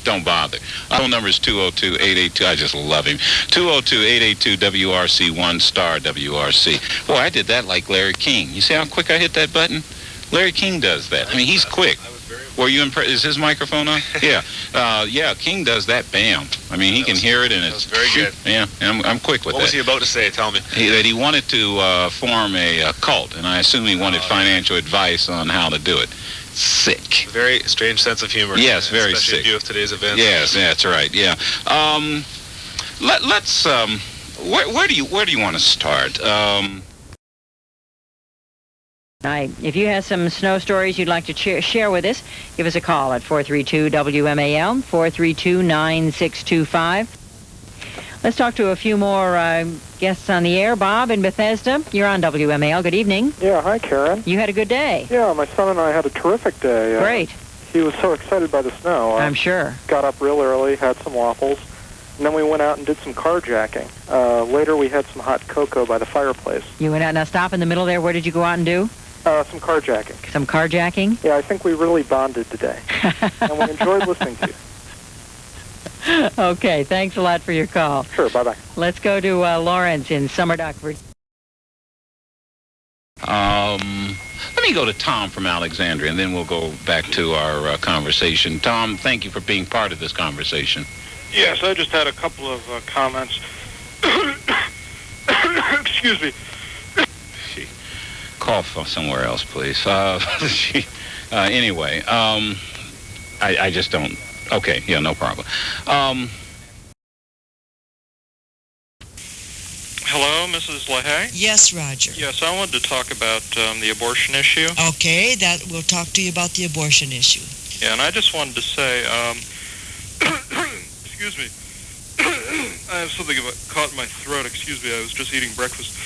[SPEAKER 22] Don't bother. Our phone number is 202-882. I just love him. 202-882-WRC1 star WRC. Boy, I did that like Larry King. You see how quick I hit that button? Larry King does that. I mean, he's quick. Were you impressed? Is his microphone on? Yeah. King does that. Bam. I mean, he can hear it, and it's
[SPEAKER 9] very good.
[SPEAKER 22] Yeah, and I'm quick with that.
[SPEAKER 9] What was he about to say? Tell me.
[SPEAKER 22] That he wanted to form a cult, and I assume he wanted financial advice on how to do it. Sick.
[SPEAKER 9] Very strange sense of humor.
[SPEAKER 22] Yes, very
[SPEAKER 9] especially
[SPEAKER 22] sick.
[SPEAKER 9] in view of today's events.
[SPEAKER 22] Yes, that's right. Yeah. Let's. Where do you want to start?
[SPEAKER 10] If you have some snow stories you'd like to share with us, give us a call at 432-WMAL, 432-9625. Let's talk to a few more guests on the air. Bob in Bethesda, you're on WMAL. Good evening.
[SPEAKER 8] Yeah, hi, Karen.
[SPEAKER 10] You had a good day.
[SPEAKER 8] Yeah, my son and I had a terrific day.
[SPEAKER 10] Great.
[SPEAKER 8] He was so excited by the snow.
[SPEAKER 10] I'm sure.
[SPEAKER 8] Got up real early, had some waffles, and then we went out and did some carjacking. Later, we had some hot cocoa by the fireplace.
[SPEAKER 10] You went out. Now, stop in the middle there. What did you go out and do?
[SPEAKER 8] Some carjacking.
[SPEAKER 10] Some carjacking?
[SPEAKER 8] Yeah, I think we really bonded today. And we enjoyed listening to you.
[SPEAKER 10] Okay, thanks a lot for your call.
[SPEAKER 8] Sure, bye-bye.
[SPEAKER 10] Let's go to Lawrence in Summer Dock.
[SPEAKER 22] Let me go to Tom from Alexandria, and then we'll go back to our conversation. Tom, thank you for being part of this conversation.
[SPEAKER 5] Yes, I just had a couple of comments. Excuse me.
[SPEAKER 22] Cough somewhere else, please. Anyway, I just don't... Okay, yeah, no problem.
[SPEAKER 5] Hello, Mrs. LaHaye?
[SPEAKER 4] Yes, Roger.
[SPEAKER 5] Yes, I wanted to talk about the abortion issue.
[SPEAKER 4] Okay, we'll talk to you about the abortion issue.
[SPEAKER 5] Yeah, and I just wanted to say, excuse me. I have something caught in my throat. Excuse me, I was just eating breakfast.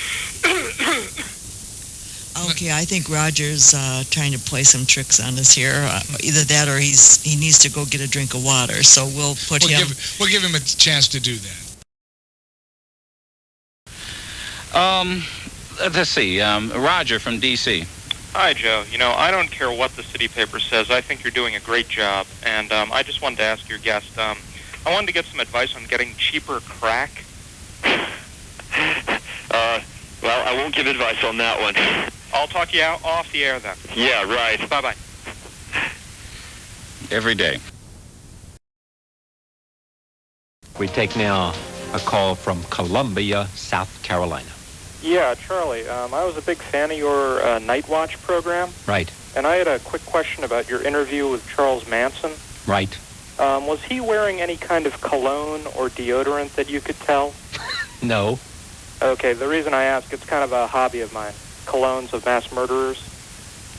[SPEAKER 4] Okay, I think Roger's trying to play some tricks on us here. Either that or he needs to go get a drink of water. So we'll
[SPEAKER 12] give him a chance to do that.
[SPEAKER 22] Let's see. Roger from D.C.
[SPEAKER 5] Hi, Joe. You know, I don't care what the city paper says. I think you're doing a great job. And I just wanted to ask your guest, I wanted to get some advice on getting cheaper crack.
[SPEAKER 13] Well, I won't give advice on that one.
[SPEAKER 5] I'll talk you out off the air then.
[SPEAKER 13] Yeah, right.
[SPEAKER 5] Bye-bye.
[SPEAKER 22] Every day.
[SPEAKER 23] We take now a call from Columbia, South Carolina.
[SPEAKER 5] Yeah, Charlie, I was a big fan of your Night Watch program.
[SPEAKER 23] Right.
[SPEAKER 5] And I had a quick question about your interview with Charles Manson.
[SPEAKER 23] Right.
[SPEAKER 5] Was he wearing any kind of cologne or deodorant that you could tell?
[SPEAKER 23] No.
[SPEAKER 5] Okay, the reason I ask, it's kind of a hobby of mine. Colognes of mass murderers.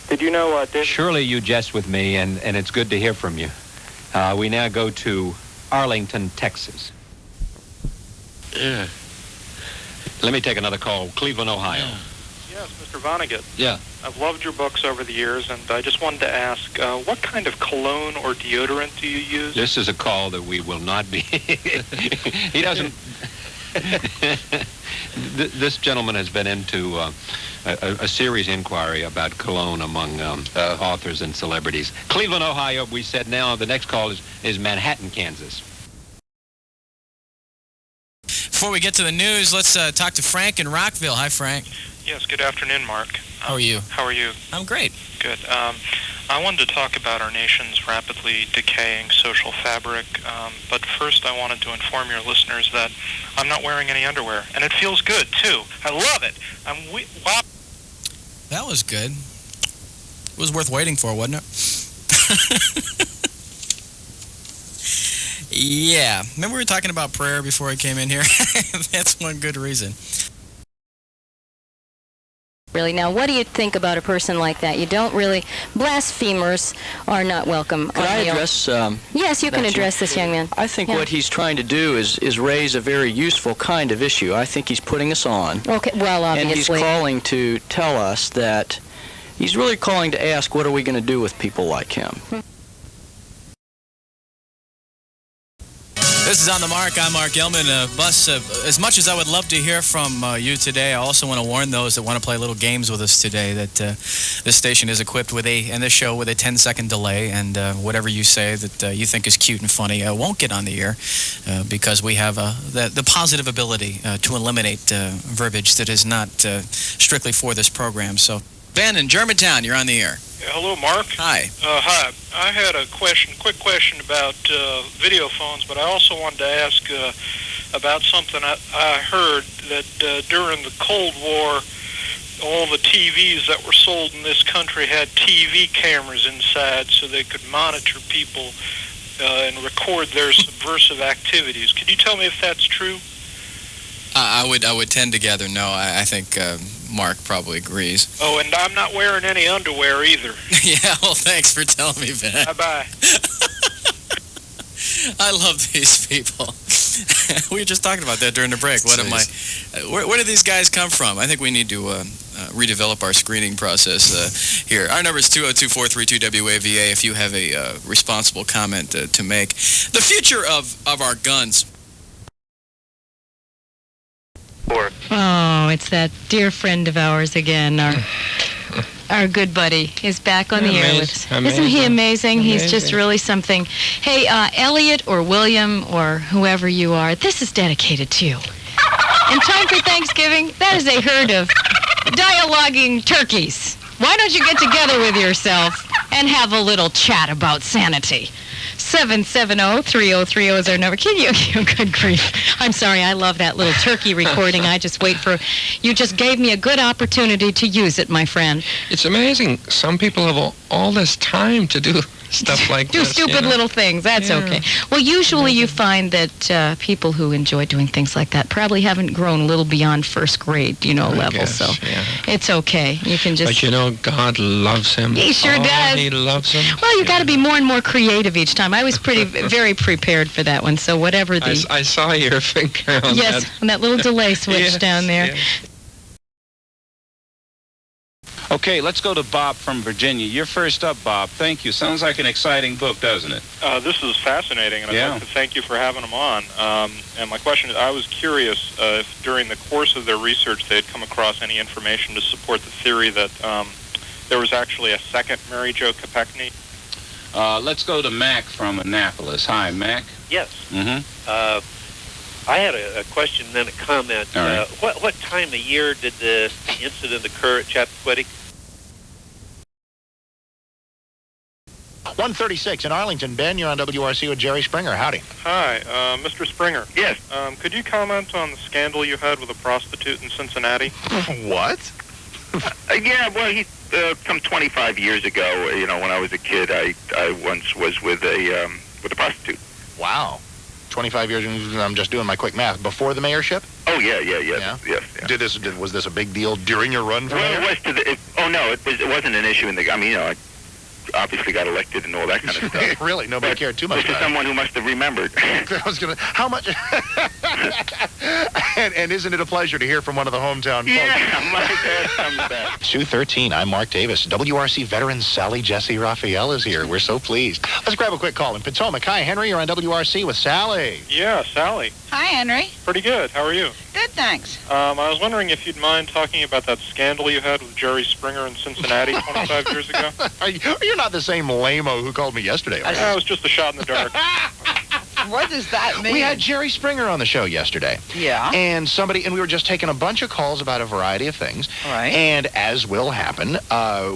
[SPEAKER 5] Did you know, David?
[SPEAKER 23] Surely you jest with me, and it's good to hear from you. We now go to Arlington, Texas. Yeah. Let me take another call. Cleveland, Ohio.
[SPEAKER 5] Yes, Mr. Vonnegut.
[SPEAKER 23] Yeah.
[SPEAKER 5] I've loved your books over the years, and I just wanted to ask, what kind of cologne or deodorant do you use?
[SPEAKER 23] This is a call that we will not be... He doesn't... This gentleman has been into a serious inquiry about cologne among authors and celebrities. Cleveland, Ohio, we said now. The next call is Manhattan, Kansas.
[SPEAKER 25] Before we get to the news, let's talk to Frank in Rockville. Hi, Frank.
[SPEAKER 5] Yes, good afternoon, Mark.
[SPEAKER 25] How are you?
[SPEAKER 5] How are you?
[SPEAKER 25] I'm great.
[SPEAKER 5] Good. I wanted to talk about our nation's rapidly decaying social fabric, but first I wanted to inform your listeners that I'm not wearing any underwear, and it feels good, too. I love it. Wow.
[SPEAKER 25] That was good. It was worth waiting for, wasn't it? Yeah. Remember we were talking about prayer before I came in here? That's one good reason.
[SPEAKER 15] Really, now, what do you think about a person like that? You don't really... Blasphemers are not welcome.
[SPEAKER 26] Could I address...
[SPEAKER 15] yes, you can address this young man.
[SPEAKER 26] I think what he's trying to do is raise a very useful kind of issue. I think he's putting us on.
[SPEAKER 15] Okay, well, obviously.
[SPEAKER 26] And he's calling to tell us that... He's really calling to ask, what are we going to do with people like him?
[SPEAKER 25] This is On the Mark. I'm Mark Gilman. As much as I would love to hear from you today, I also want to warn those that want to play little games with us today that this station is equipped with and this show with a 10-second delay, and whatever you say that you think is cute and funny won't get on the air because we have the positive ability to eliminate verbiage that is not strictly for this program. So, Ben in Germantown, you're on the air.
[SPEAKER 5] Yeah, hello, Mark.
[SPEAKER 25] Hi.
[SPEAKER 5] Hi. I had a quick question about video phones, but I also wanted to ask about something I heard that during the Cold War, all the TVs that were sold in this country had TV cameras inside so they could monitor people and record their subversive activities. Could you tell me if that's true?
[SPEAKER 25] I would tend to gather no. I think Mark probably agrees.
[SPEAKER 5] Oh, and I'm not wearing any underwear either.
[SPEAKER 25] Yeah, well, thanks for telling me, Ben.
[SPEAKER 5] Bye-bye.
[SPEAKER 25] I love these people. We were just talking about that during the break. Where do these guys come from? I think we need to redevelop our screening process here. Our number is 202-432-WAVA if you have a responsible comment to make. The future of our guns.
[SPEAKER 15] Oh, it's that dear friend of ours again, our good buddy is back on the air with us. Isn't he amazing? He's just really something. Hey, Elliot or William or whoever you are, this is dedicated to you. In time for Thanksgiving, that is a herd of dialoguing turkeys. Why don't you get together with yourself and have a little chat about sanity? 770-3030 is our number. Can you? Good grief. I'm sorry, I love that little turkey recording. I just wait for... You just gave me a good opportunity to use it, my friend.
[SPEAKER 1] It's amazing. Some people have all this time to do stuff like
[SPEAKER 15] do
[SPEAKER 1] this.
[SPEAKER 15] Stupid little things. That's okay. Well, usually you find that people who enjoy doing things like that probably haven't grown a little beyond first grade, level.
[SPEAKER 1] Guess,
[SPEAKER 15] so it's okay. You can just...
[SPEAKER 1] But God loves him.
[SPEAKER 15] He sure does.
[SPEAKER 1] He loves him.
[SPEAKER 15] Well, you got to be more and more creative each time. I was very prepared for that one. So whatever the...
[SPEAKER 1] I saw your finger on that.
[SPEAKER 15] Yes, on that little delay switch down there.
[SPEAKER 1] Yes.
[SPEAKER 22] Okay, let's go to Bob from Virginia. You're first up, Bob. Thank you. Sounds like an exciting book, doesn't it?
[SPEAKER 5] This is fascinating, and I'd like to thank you for having them on. And my question is, I was curious if during the course of their research they had come across any information to support the theory that there was actually a second Mary Jo Chappaquiddick.
[SPEAKER 22] Let's go to Mac from Annapolis. Hi, Mac.
[SPEAKER 2] Yes.
[SPEAKER 22] Mm-hmm.
[SPEAKER 2] I had a question and then a comment.
[SPEAKER 22] All right.
[SPEAKER 2] What time of year did the incident occur at Chappaquiddick?
[SPEAKER 6] 136 in Arlington. Ben, you're on WRC with Jerry Springer. Howdy.
[SPEAKER 5] Hi, Mr. Springer.
[SPEAKER 6] Yes.
[SPEAKER 5] Could you comment on the scandal you had with a prostitute in Cincinnati?
[SPEAKER 6] What?
[SPEAKER 13] Yeah, well, some 25 years ago, when I was a kid, I once was with a prostitute.
[SPEAKER 6] Wow. 25 years, I'm just doing my quick math. Before the mayorship?
[SPEAKER 13] Oh, yes.
[SPEAKER 6] Was this a big deal during your run for mayor?
[SPEAKER 13] It wasn't an issue in the, I obviously got elected and all that kind of stuff.
[SPEAKER 6] Really? Nobody cared too much
[SPEAKER 13] about it. This is someone who must have remembered.
[SPEAKER 6] How much? and isn't it a pleasure to hear from one of the hometown folks?
[SPEAKER 13] Yeah, my dad comes back.
[SPEAKER 6] Sue 13, I'm Mark Davis. WRC veteran Sally Jesse Raphael is here. We're so pleased. Let's grab a quick call in Potomac. Hi, Henry. You're on WRC with Sally.
[SPEAKER 5] Yeah, Sally.
[SPEAKER 11] Hi, Henry.
[SPEAKER 5] Pretty good. How are you?
[SPEAKER 11] Good, thanks.
[SPEAKER 5] I was wondering if you'd mind talking about that scandal you had with Jerry Springer in Cincinnati 25 years ago.
[SPEAKER 6] You're not the same lame-o who called me yesterday. Right?
[SPEAKER 5] It was just a shot in the dark.
[SPEAKER 11] What does that mean?
[SPEAKER 6] We had Jerry Springer on the show yesterday.
[SPEAKER 11] Yeah.
[SPEAKER 6] And we were just taking a bunch of calls about a variety of things.
[SPEAKER 11] All right.
[SPEAKER 6] And as will happen,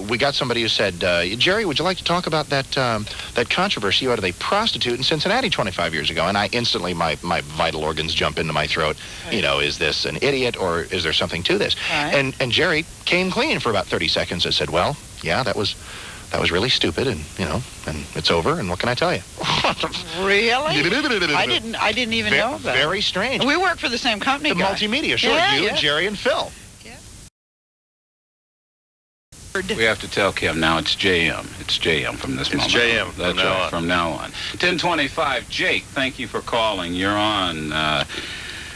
[SPEAKER 6] we got somebody who said, Jerry, would you like to talk about that controversy out of a prostitute in Cincinnati 25 years ago? And I instantly, my vital organs jump into my throat. Right. Is this an idiot or is there something to this?
[SPEAKER 11] Right.
[SPEAKER 6] And Jerry came clean for about 30 seconds and said, well, yeah, that was really stupid, and and it's over. And what can I tell you?
[SPEAKER 11] Really? I didn't even know that.
[SPEAKER 6] Very strange.
[SPEAKER 11] We work for the same company.
[SPEAKER 6] The multimedia, sure.
[SPEAKER 11] Yeah,
[SPEAKER 6] Jerry, and Phil.
[SPEAKER 11] Yeah.
[SPEAKER 22] We have to tell Kim now it's JM. It's JM from this moment.
[SPEAKER 13] It's JM
[SPEAKER 22] That's right, from now on. 1025, Jake, thank you for calling. You're on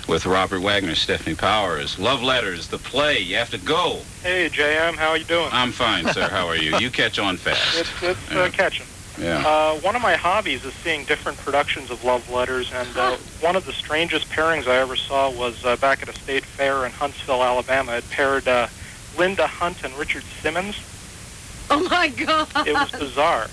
[SPEAKER 22] with Robert Wagner, Stephanie Powers. Love Letters, the play. You have to go.
[SPEAKER 5] Hey, JM, how are you doing?
[SPEAKER 22] I'm fine, sir. How are you? You catch on fast.
[SPEAKER 5] It's catching.
[SPEAKER 22] Yeah.
[SPEAKER 5] One of my hobbies is seeing different productions of love letters, and one of the strangest pairings I ever saw was back at a state fair in Huntsville, Alabama. It paired Linda Hunt and Richard Simmons.
[SPEAKER 11] Oh, my God.
[SPEAKER 5] It was bizarre.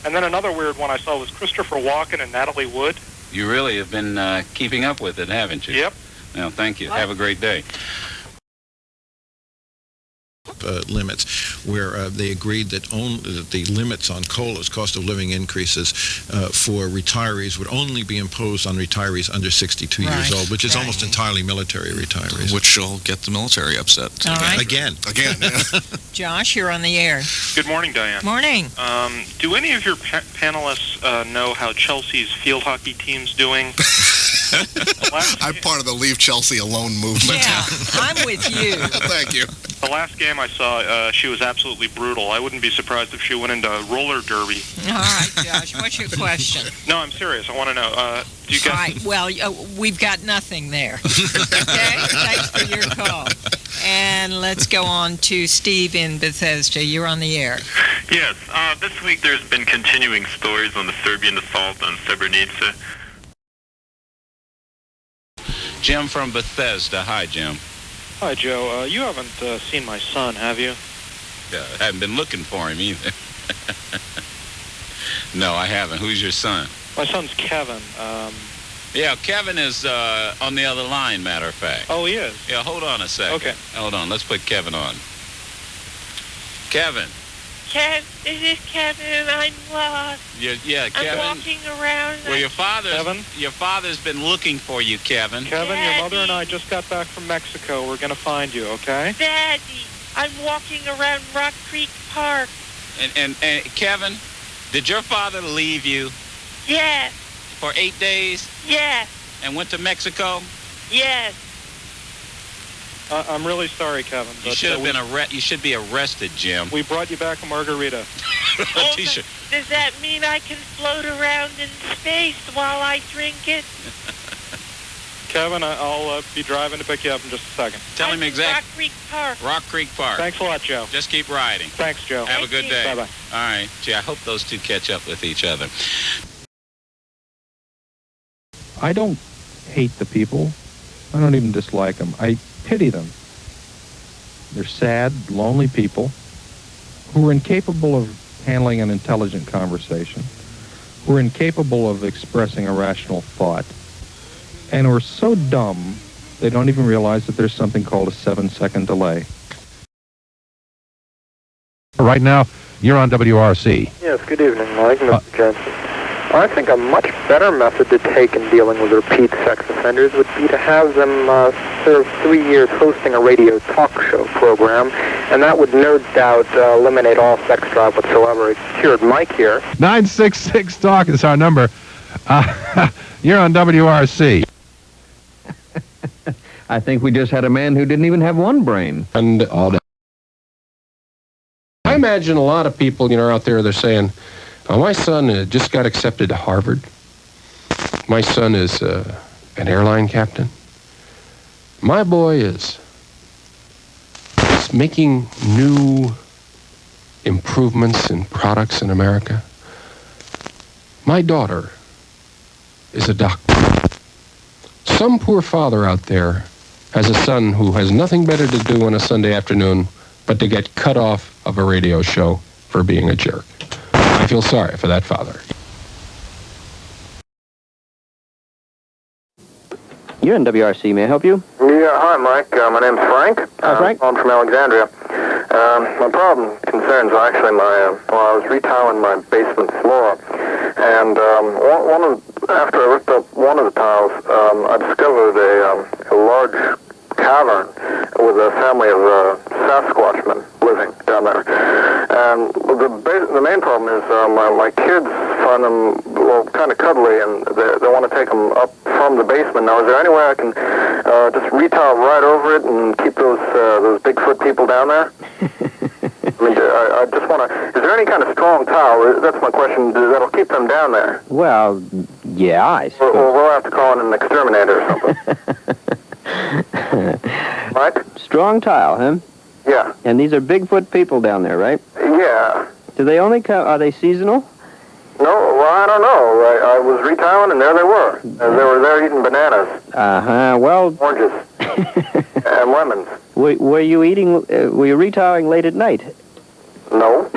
[SPEAKER 5] And then another weird one I saw was Christopher Walken and Natalie Wood.
[SPEAKER 22] You really have been keeping up with it, haven't you?
[SPEAKER 5] Yep.
[SPEAKER 22] Well, thank you. Have a great day.
[SPEAKER 18] Limits, where they agreed that the limits on COLAs, cost of living increases, for retirees would only be imposed on retirees under 62 years old, which is almost entirely military retirees.
[SPEAKER 20] Which will get the military upset.
[SPEAKER 11] All right.
[SPEAKER 18] Again.
[SPEAKER 11] Josh, you're on the air.
[SPEAKER 5] Good morning, Diane.
[SPEAKER 11] Morning.
[SPEAKER 5] Do any of your panelists know how Chelsea's field hockey team's doing?
[SPEAKER 20] I'm part of the Leave Chelsea Alone movement.
[SPEAKER 11] Yeah, I'm with you.
[SPEAKER 20] Thank you.
[SPEAKER 5] The last game I saw, she was absolutely brutal. I wouldn't be surprised if she went into roller derby.
[SPEAKER 11] All right, Josh, what's your question?
[SPEAKER 5] No, I'm serious. I want to know, do you guys...
[SPEAKER 11] All right, well, we've got nothing there. Okay? Thanks for your call. And let's go on to Steve in Bethesda. You're on the air.
[SPEAKER 27] Yes. This week there's been continuing stories on the Serbian assault on Srebrenica.
[SPEAKER 22] Jim from Bethesda. Hi, Jim.
[SPEAKER 5] Hi, Joe. You haven't seen my son, have you?
[SPEAKER 22] I haven't been looking for him either. No, I haven't. Who's your son?
[SPEAKER 5] My son's Kevin.
[SPEAKER 22] Yeah, Kevin is on the other line, matter of fact.
[SPEAKER 5] Oh, he is?
[SPEAKER 22] Yeah, hold on a second.
[SPEAKER 5] Okay.
[SPEAKER 22] Hold on, let's put Kevin on. Kevin.
[SPEAKER 3] This is Kevin. I'm lost.
[SPEAKER 22] Yeah, Kevin.
[SPEAKER 3] I'm walking around.
[SPEAKER 22] Well, your father's been looking for you, Kevin.
[SPEAKER 5] Kevin, your mother and I just got back from Mexico. We're going to find you, okay?
[SPEAKER 3] Daddy, I'm walking around Rock Creek Park.
[SPEAKER 22] And Kevin, did your father leave you?
[SPEAKER 3] Yes.
[SPEAKER 22] For 8 days?
[SPEAKER 3] Yes.
[SPEAKER 22] And went to Mexico?
[SPEAKER 3] Yes.
[SPEAKER 5] I'm really sorry, Kevin.
[SPEAKER 22] You should have been you should be arrested, Jim.
[SPEAKER 5] We brought you back a margarita.
[SPEAKER 22] T-shirt.
[SPEAKER 3] Does that mean I can float around in space while I drink it?
[SPEAKER 5] Kevin, I'll be driving to pick you up in just a second.
[SPEAKER 22] Tell him exactly.
[SPEAKER 3] Rock Creek Park.
[SPEAKER 22] Rock Creek Park.
[SPEAKER 5] Thanks a lot, Joe.
[SPEAKER 22] Just keep riding.
[SPEAKER 5] Thanks, Joe.
[SPEAKER 22] Have a good day.
[SPEAKER 5] Bye-bye.
[SPEAKER 22] All right. Gee, I hope those two catch up with each other.
[SPEAKER 14] I don't hate the people. I don't even dislike them. I pity them. They're sad, lonely people who are incapable of handling an intelligent conversation, who are incapable of expressing a rational thought, and who are so dumb they don't even realize that there's something called a 7-second delay.
[SPEAKER 7] Right now, you're on WRC.
[SPEAKER 8] Yes, good evening, Mike, Mr. Jensen. I think a much better method to take in dealing with repeat sex offenders would be to have them serve 3 years hosting a radio talk show program, and that would no doubt eliminate all sex drive whatsoever. It's cured Mike here.
[SPEAKER 7] 966-TALK is our number. You're on WRC.
[SPEAKER 16] I think we just had a man who didn't even have one brain.
[SPEAKER 17] And all that. I imagine a lot of people, are out there, they're saying, oh, my son just got accepted to Harvard. My son is an airline captain. My boy is making new improvements in products in America. My daughter is a doctor. Some poor father out there has a son who has nothing better to do on a Sunday afternoon but to get cut off of a radio show for being a jerk. I feel sorry for that father.
[SPEAKER 26] You're in WRC. May I help you?
[SPEAKER 8] Yeah, hi, Mike. My name's Frank.
[SPEAKER 26] Hi, Frank.
[SPEAKER 8] I'm from Alexandria. My problem concerns actually I was retiling my basement floor, and after I ripped up one of the tiles, I discovered a large cavern with a family of Sasquatchmen living down there. And the main problem is my kids find them kind of cuddly, and they want to take them up from the basement. Now, is there any way I can just retile right over it and keep those Bigfoot people down there? I mean, I just want to... Is there any kind of strong tile? That's my question. That'll keep them down there?
[SPEAKER 26] Well, yeah, I suppose.
[SPEAKER 8] Or we'll have to call in an exterminator or something. Mike?
[SPEAKER 26] Strong tile, huh?
[SPEAKER 8] Yeah.
[SPEAKER 26] And these are Bigfoot people down there, right?
[SPEAKER 8] Yeah.
[SPEAKER 26] Do they only come... Are they seasonal?
[SPEAKER 8] No, well, I don't know. I was retiling, and there they were. They were there eating bananas.
[SPEAKER 26] Uh-huh, well...
[SPEAKER 8] Oranges. And lemons.
[SPEAKER 26] Were you retiling late at night?
[SPEAKER 8] No.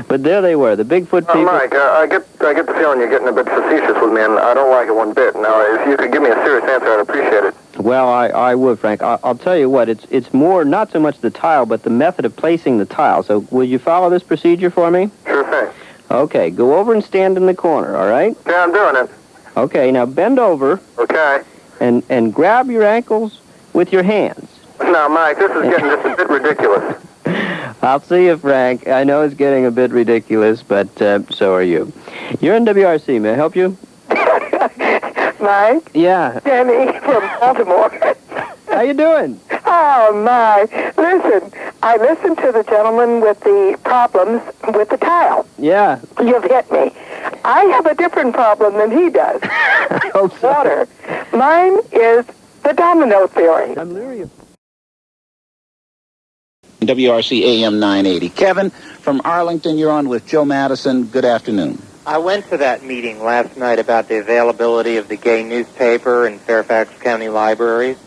[SPEAKER 26] But there they were, the Bigfoot people.
[SPEAKER 8] Mike, I get the feeling you're getting a bit facetious with me, and I don't like it one bit. Now, if you could give me a serious answer, I'd appreciate it.
[SPEAKER 26] Well, I would, Frank. I'll tell you what, it's more not so much the tile, but the method of placing the tile. So will you follow this procedure for me?
[SPEAKER 8] Sure thing. Okay,
[SPEAKER 26] go over and stand in the corner, all right?
[SPEAKER 8] Yeah, I'm doing it.
[SPEAKER 26] Okay, now bend over.
[SPEAKER 8] Okay.
[SPEAKER 26] And grab your ankles with your hands.
[SPEAKER 8] Now, Mike, this is getting just a bit ridiculous.
[SPEAKER 26] I'll see you, Frank. I know it's getting a bit ridiculous, but so are you. You're in WRC. May I help you?
[SPEAKER 19] Mike?
[SPEAKER 26] Yeah.
[SPEAKER 19] Jenny from Baltimore.
[SPEAKER 26] How you doing?
[SPEAKER 19] Oh, my. Listen, I listened to the gentleman with the problems with the tile.
[SPEAKER 26] Yeah.
[SPEAKER 19] You've hit me. I have a different problem than he does. Water. Mine is the domino theory.
[SPEAKER 26] I'm leery of...
[SPEAKER 21] WRC AM 980. Kevin, from Arlington, you're on with Joe Madison. Good afternoon.
[SPEAKER 24] I went to that meeting last night about the availability of the gay newspaper in Fairfax County libraries.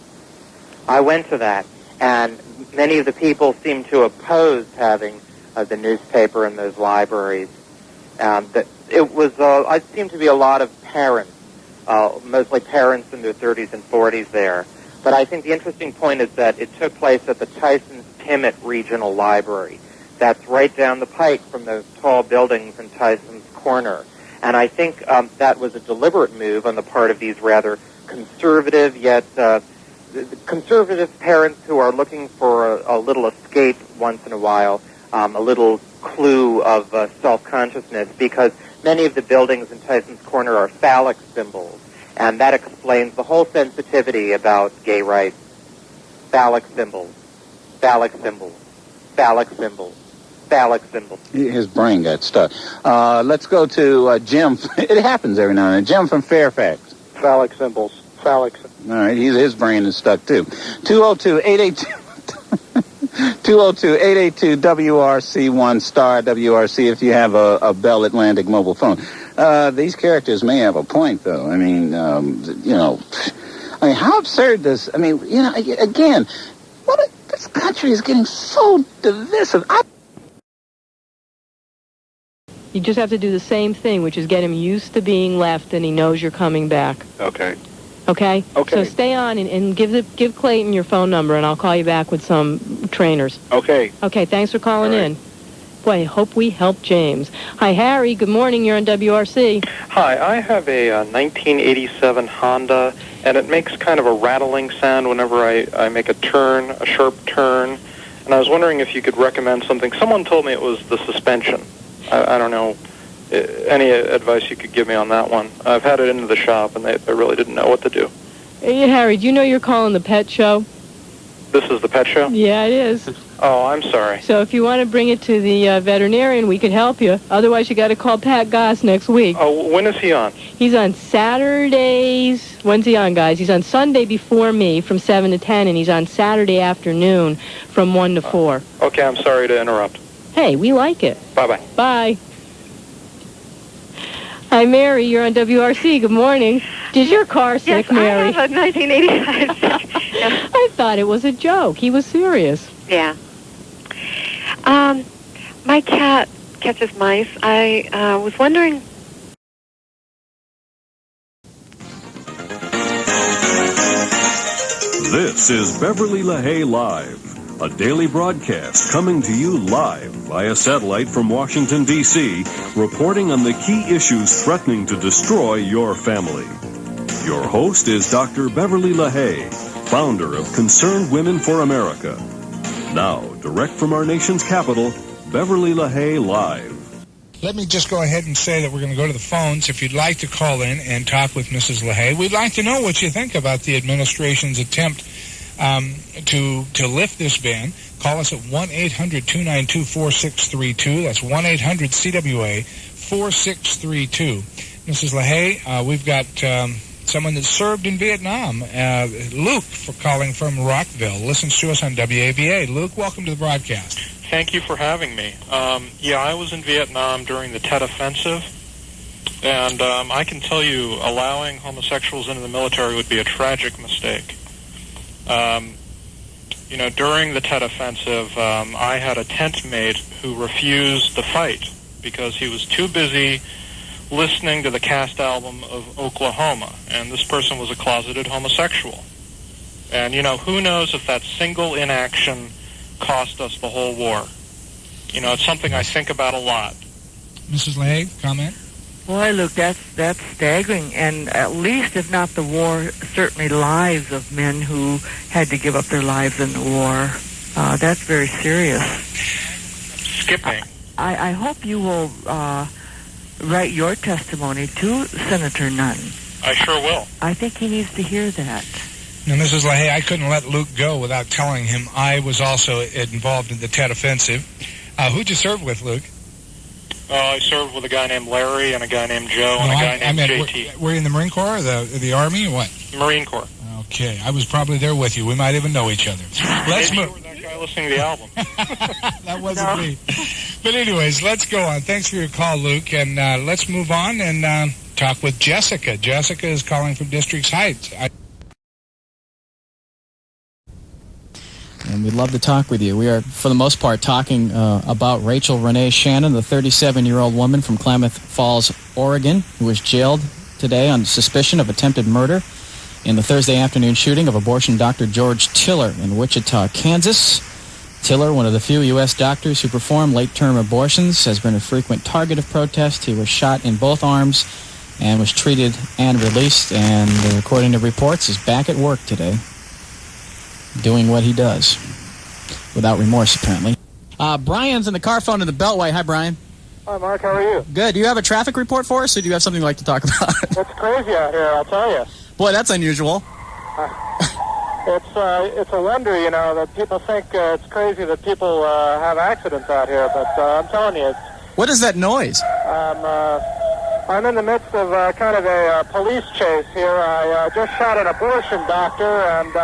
[SPEAKER 24] I went to that, and many of the people seemed to oppose having the newspaper in those libraries. It seemed to be a lot of parents mostly parents in their 30s and 40s there. But I think the interesting point is that it took place at the Tyson's Timmit Regional Library. That's right down the pike from those tall buildings in Tyson's Corner. And I think that was a deliberate move on the part of these rather conservative, yet conservative parents who are looking for a little escape once in a while, a little clue of self-consciousness, because many of the buildings in Tyson's Corner are phallic symbols, and that explains the whole sensitivity about gay rights. Phallic symbols, phallic symbols, phallic symbols, phallic symbols.
[SPEAKER 21] His brain got stuck. Let's go to Jim. It happens every now and then. Jim from Fairfax.
[SPEAKER 4] Phallic symbols. Phallic symbols.
[SPEAKER 21] All right, his brain is stuck too. 202-882-WRC1 star WRC if you have a Bell Atlantic mobile phone. These characters may have a point, though. I mean, how absurd this? I mean, again, this country is getting so divisive.
[SPEAKER 9] You just have to do the same thing, which is get him used to being left, and he knows you're coming back.
[SPEAKER 4] Okay.
[SPEAKER 9] Okay?
[SPEAKER 4] Okay.
[SPEAKER 9] So stay on and give Clayton your phone number, and I'll call you back with some trainers.
[SPEAKER 4] Okay.
[SPEAKER 9] Okay, thanks for calling in. Boy, I hope we help James. Hi, Harry. Good morning. You're on WRC.
[SPEAKER 5] Hi, I have a 1987 Honda, and it makes kind of a rattling sound whenever I make a turn, a sharp turn. And I was wondering if you could recommend something. Someone told me it was the suspension. I don't know. Any advice you could give me on that one? I've had it into the shop, and they really didn't know what to do.
[SPEAKER 9] Hey, Harry, do you know you're calling the pet show?
[SPEAKER 5] This is the pet show?
[SPEAKER 9] Yeah, it is.
[SPEAKER 5] Oh, I'm sorry.
[SPEAKER 9] So if you want to bring it to the veterinarian, we could help you. Otherwise, you got to call Pat Goss next week.
[SPEAKER 5] Oh, when is he on?
[SPEAKER 9] He's on Saturdays. When's he on, guys? He's on Sunday before me from 7 to 10, and he's on Saturday afternoon from 1 to 4.
[SPEAKER 5] Okay, I'm sorry to interrupt.
[SPEAKER 9] Hey, we like it.
[SPEAKER 5] Bye-bye.
[SPEAKER 9] Bye. Hi, Mary. You're on WRC. Good morning. Did your car sick,
[SPEAKER 3] yes,
[SPEAKER 9] Mary?
[SPEAKER 3] I have a 1985 sick.
[SPEAKER 9] I thought it was a joke. He was serious.
[SPEAKER 3] Yeah. My cat catches mice. I was wondering...
[SPEAKER 10] This is Beverly LaHaye Live, a daily broadcast coming to you live via satellite from Washington, D.C., reporting on the key issues threatening to destroy your family. Your host is Dr. Beverly LaHaye, founder of Concerned Women for America. Now, direct from our nation's capital, Beverly LaHaye Live.
[SPEAKER 12] Let me just go ahead and say that we're going to go to the phones. If you'd like to call in and talk with Mrs. LaHaye, we'd like to know what you think about the administration's attempt to lift this ban. Call us at 1-800-292-4632. That's 1-800-CWA-4632. Mrs. LaHaye, we've got someone that served in Vietnam, Luke, for calling from Rockville, listens to us on WAVA. Luke, welcome to the broadcast.
[SPEAKER 5] Thank you for having me. I was in Vietnam during the Tet Offensive, and I can tell you allowing homosexuals into the military would be a tragic mistake. During the Tet Offensive, I had a tent mate who refused the fight because he was too busy listening to the cast album of Oklahoma, and this person was a closeted homosexual. And, who knows if that single inaction cost us the whole war. It's something I think about a lot.
[SPEAKER 12] Mrs. LaHaye, comment?
[SPEAKER 15] Boy, Luke, that's staggering. And at least, if not the war, certainly lives of men who had to give up their lives in the war. That's very serious.
[SPEAKER 5] Skipping.
[SPEAKER 15] I hope you will write your testimony to Senator Nunn.
[SPEAKER 5] I sure will.
[SPEAKER 15] I think he needs to hear that.
[SPEAKER 12] Now, Mrs. LaHaye, I couldn't let Luke go without telling him I was also involved in the Tet Offensive. Who'd you serve with, Luke?
[SPEAKER 5] I served with a guy named Larry and a guy named Joe and a guy named JT.
[SPEAKER 12] Were you in the Marine Corps or the Army or what?
[SPEAKER 5] Marine Corps.
[SPEAKER 12] Okay, I was probably there with you. We might even know each other. Let's
[SPEAKER 5] Maybe
[SPEAKER 12] move.
[SPEAKER 5] you were that guy listening to the album.
[SPEAKER 12] That wasn't me. But anyways, let's go on. Thanks for your call, Luke, and let's move on and talk with Jessica. Jessica is calling from Districts Heights.
[SPEAKER 23] And we'd love to talk with you. We are, for the most part, talking about Rachel Renee Shannon, the 37-year-old woman from Klamath Falls, Oregon, who was jailed today on suspicion of attempted murder in the Thursday afternoon shooting of abortion doctor George Tiller in Wichita, Kansas. Tiller, one of the few U.S. doctors who perform late-term abortions, has been a frequent target of protest. He was shot in both arms and was treated and released, and according to reports, is back at work today, doing what he does, without remorse, apparently. Brian's in the car phone in the Beltway. Hi, Brian.
[SPEAKER 4] Hi, Mark. How are you?
[SPEAKER 23] Good. Do you have a traffic report for us, or do you have something you'd like to talk about?
[SPEAKER 4] It's crazy out here, I'll tell you.
[SPEAKER 23] Boy, that's unusual.
[SPEAKER 4] It's a wonder, you know, that people think it's crazy that people have accidents out here, but I'm telling you,
[SPEAKER 23] What is that noise?
[SPEAKER 4] I'm in the midst of kind of a police chase here. I just shot an abortion doctor, and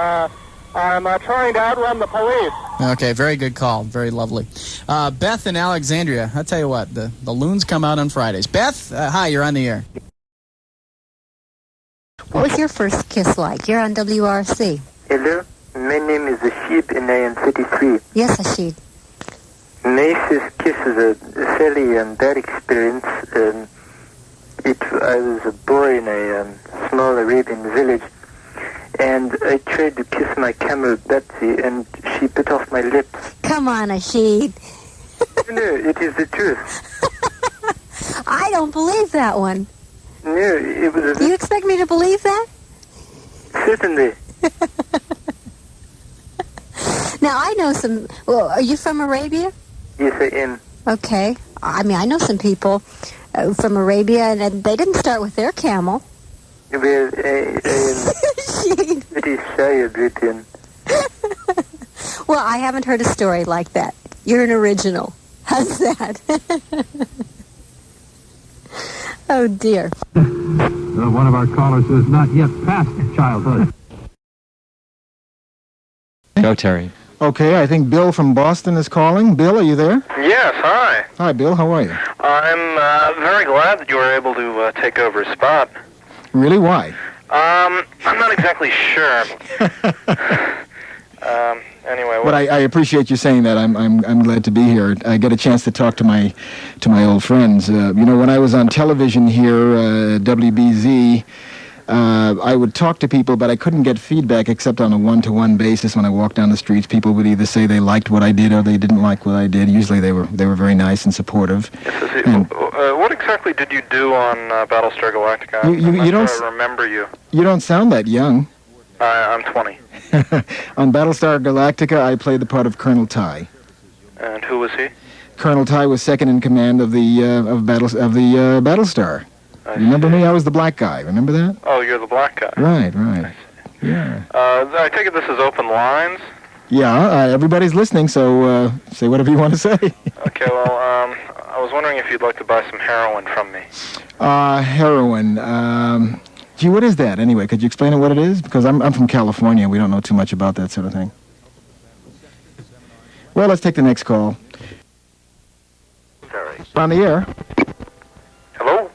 [SPEAKER 4] I'm trying to outrun the police.
[SPEAKER 23] Okay, very good call. Very lovely. Beth in Alexandria. I'll tell you what, the loons come out on Fridays. Beth, hi, you're on the air.
[SPEAKER 1] What was your first kiss like? You're on WRC.
[SPEAKER 2] Hello, my name is Ashid and I am 33.
[SPEAKER 1] Yes, Ashid.
[SPEAKER 2] My first kiss was a fairly bad experience. I was a boy in a small Arabian village, and I tried to kiss my camel Betsy, and she bit off my lips.
[SPEAKER 1] Come on, Ashid.
[SPEAKER 2] No, it is the truth.
[SPEAKER 1] I don't believe that one.
[SPEAKER 2] No, it was
[SPEAKER 1] Do you expect me to believe that?
[SPEAKER 2] Certainly.
[SPEAKER 1] Now, I know some... Well, are you from Arabia?
[SPEAKER 2] Yes, I am.
[SPEAKER 1] Okay. I mean, I know some people from Arabia, and they didn't start with their camel.
[SPEAKER 2] Well, I am pretty shy about him.
[SPEAKER 1] Well, I haven't heard a story like that. You're an original. How's that? Oh, dear.
[SPEAKER 6] One of our callers is not yet past childhood.
[SPEAKER 13] Go, Terry.
[SPEAKER 18] Okay, I think Bill from Boston is calling. Bill, are you there?
[SPEAKER 20] Yes, hi.
[SPEAKER 18] Hi, Bill. How are you?
[SPEAKER 20] I'm very glad that you were able to take over a spot.
[SPEAKER 18] Really? Why?
[SPEAKER 20] I'm not exactly sure. Anyway.
[SPEAKER 18] But I appreciate you saying that. I'm glad to be here. I get a chance to talk to my old friends. You know, when I was on television here, WBZ, I would talk to people, but I couldn't get feedback except on a one-to-one basis. When I walked down the streets, people would either say they liked what I did or they didn't like what I did. Usually they were very nice and supportive.
[SPEAKER 20] And what exactly did you do on Battlestar Gallactica?
[SPEAKER 18] You don't.
[SPEAKER 20] I remember you.
[SPEAKER 18] You don't sound that young.
[SPEAKER 20] I'm 20.
[SPEAKER 18] On Battlestar Galactica, I played the part of Colonel Ty.
[SPEAKER 20] And who was he?
[SPEAKER 18] Colonel Ty was second in command of the Battlestar. Remember me? I was the black guy. Remember that?
[SPEAKER 20] Oh, you're the black guy.
[SPEAKER 18] Right. Yeah.
[SPEAKER 20] I take it this is open lines?
[SPEAKER 18] Yeah, everybody's listening, so say whatever you want to say.
[SPEAKER 20] Okay, well, I was wondering if you'd like to buy some heroin from me.
[SPEAKER 18] Heroin. Gee, what is that, anyway? Could you explain it what it is? Because I'm from California. We don't know too much about that sort of thing. Well, let's take the next call.
[SPEAKER 20] Sorry.
[SPEAKER 18] On the air.
[SPEAKER 20] Hello?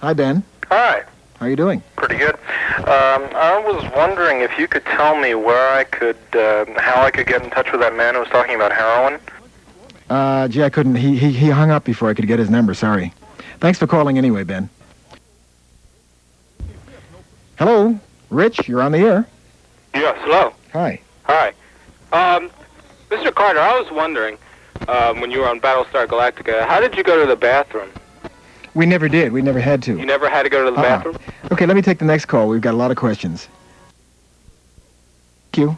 [SPEAKER 18] Hi, Ben.
[SPEAKER 20] Hi.
[SPEAKER 18] How are you doing?
[SPEAKER 20] Pretty good. I was wondering if you could tell me where I could, how I could get in touch with that man who was talking about heroin.
[SPEAKER 18] Gee, I couldn't. He hung up before I could get his number. Sorry. Thanks for calling anyway, Ben. Hello, Rich. You're on the air.
[SPEAKER 25] Yes. Hello.
[SPEAKER 18] Hi.
[SPEAKER 25] Hi. Mr. Carter, I was wondering, when you were on Battlestar Galactica, how did you go to the bathroom?
[SPEAKER 18] We never did. We never had to.
[SPEAKER 25] You never had to go to the bathroom?
[SPEAKER 18] Okay, let me take the next call. We've got a lot of questions. Thank you.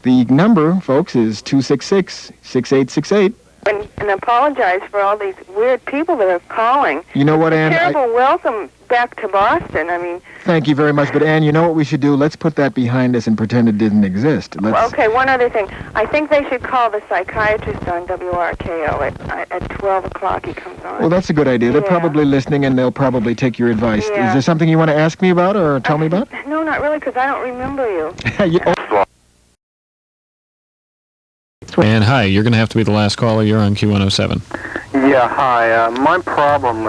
[SPEAKER 18] The number, folks, is 266-6868.
[SPEAKER 19] And apologize for all these weird people that are calling.
[SPEAKER 18] You know what, Ann?
[SPEAKER 19] Terrible welcome back to Boston. I mean...
[SPEAKER 18] Thank you very much. But, Ann, you know what we should do? Let's put that behind us and pretend it didn't exist.
[SPEAKER 19] Okay, one other thing. I think they should call the psychiatrist on WRKO at 12 o'clock. He comes on.
[SPEAKER 18] Well, that's a good idea. They're probably listening, and they'll probably take your advice.
[SPEAKER 19] Yeah.
[SPEAKER 18] Is there something you want to ask me about or tell me about?
[SPEAKER 19] No, not really, because I don't remember you.
[SPEAKER 28] And hi, you're going to have to be the last caller. You're on Q107.
[SPEAKER 2] Yeah, hi. My problem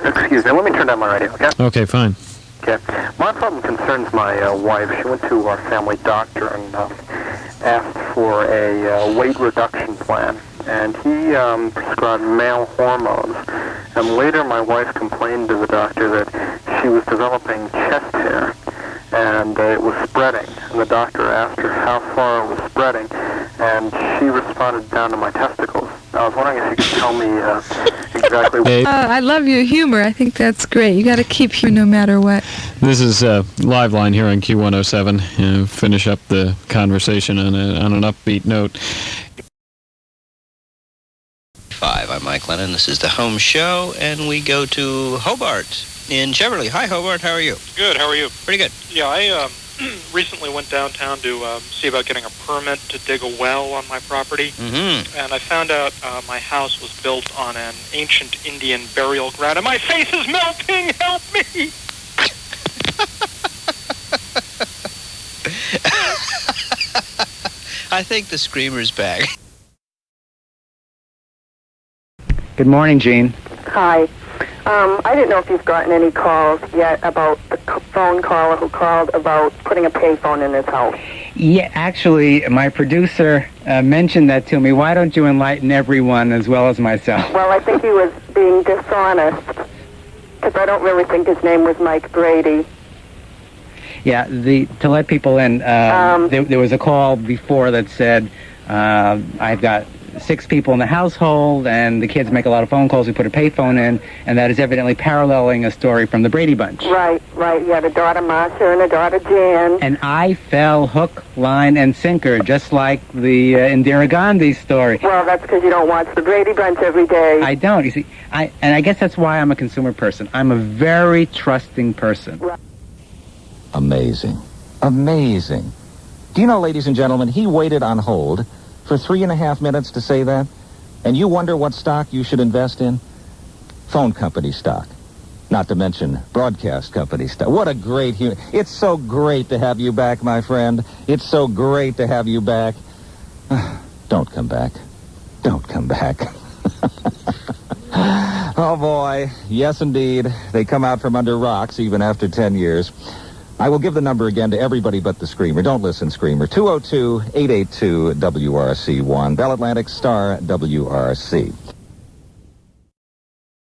[SPEAKER 2] excuse me, let me turn down my radio, okay?
[SPEAKER 28] Okay, fine.
[SPEAKER 2] Okay. My problem concerns my wife. She went to our family doctor and asked for a weight reduction plan. And he prescribed male hormones. And later my wife complained to the doctor that she was developing chest hair, and it was spreading. And the doctor asked her how far it was spreading, and she responded down to my testicles. I was wondering if you could tell me exactly...
[SPEAKER 7] I love your humor. I think that's great. You got to keep humor no matter what.
[SPEAKER 28] This is Liveline here on Q107. Finish up the conversation on an upbeat note.
[SPEAKER 11] I'm Mike Lennon. This is the home show, and we go to Hobart in Cheverly. Hi, Hobart. How are you?
[SPEAKER 5] Good. How are you?
[SPEAKER 11] Pretty good.
[SPEAKER 5] Yeah, I recently went downtown to see about getting a permit to dig a well on my property.
[SPEAKER 11] Mm-hmm.
[SPEAKER 5] And I found out my house was built on an ancient Indian burial ground, and my face is melting! Help me!
[SPEAKER 11] I think the screamer's back.
[SPEAKER 13] Good morning, Gene.
[SPEAKER 19] Hi. I didn't know if you've gotten any calls yet about the phone caller who called about putting a payphone in his house.
[SPEAKER 13] Yeah, actually, my producer mentioned that to me. Why don't you enlighten everyone as well as myself?
[SPEAKER 19] Well, I think he was being dishonest, because I don't really think his name was Mike Brady.
[SPEAKER 13] Yeah, to let people in, there was a call before that said, I've got 6 people in the household, and the kids make a lot of phone calls. We put a payphone in, and that is evidently paralleling a story from the Brady Bunch.
[SPEAKER 19] Right. You had a daughter, Marcia, and a daughter, Jan.
[SPEAKER 13] And I fell hook, line, and sinker, just like the Indira Gandhi story.
[SPEAKER 19] Well, that's because you don't watch the Brady Bunch every day.
[SPEAKER 13] I don't. You see, and I guess that's why I'm a consumer person. I'm a very trusting person.
[SPEAKER 19] Right.
[SPEAKER 14] Amazing. Amazing. Do you know, ladies and gentlemen, he waited on hold for 3.5 minutes to say that? And you wonder what stock you should invest in? Phone company stock. Not to mention broadcast company stock. What a great human. It's so great to have you back, my friend. It's so great to have you back. Don't come back. Don't come back. Oh, boy. Yes, indeed. They come out from under rocks even after 10 years. I will give the number again to everybody but the Screamer. Don't listen, Screamer. 202-882-WRC1. Bell Atlantic Star WRC.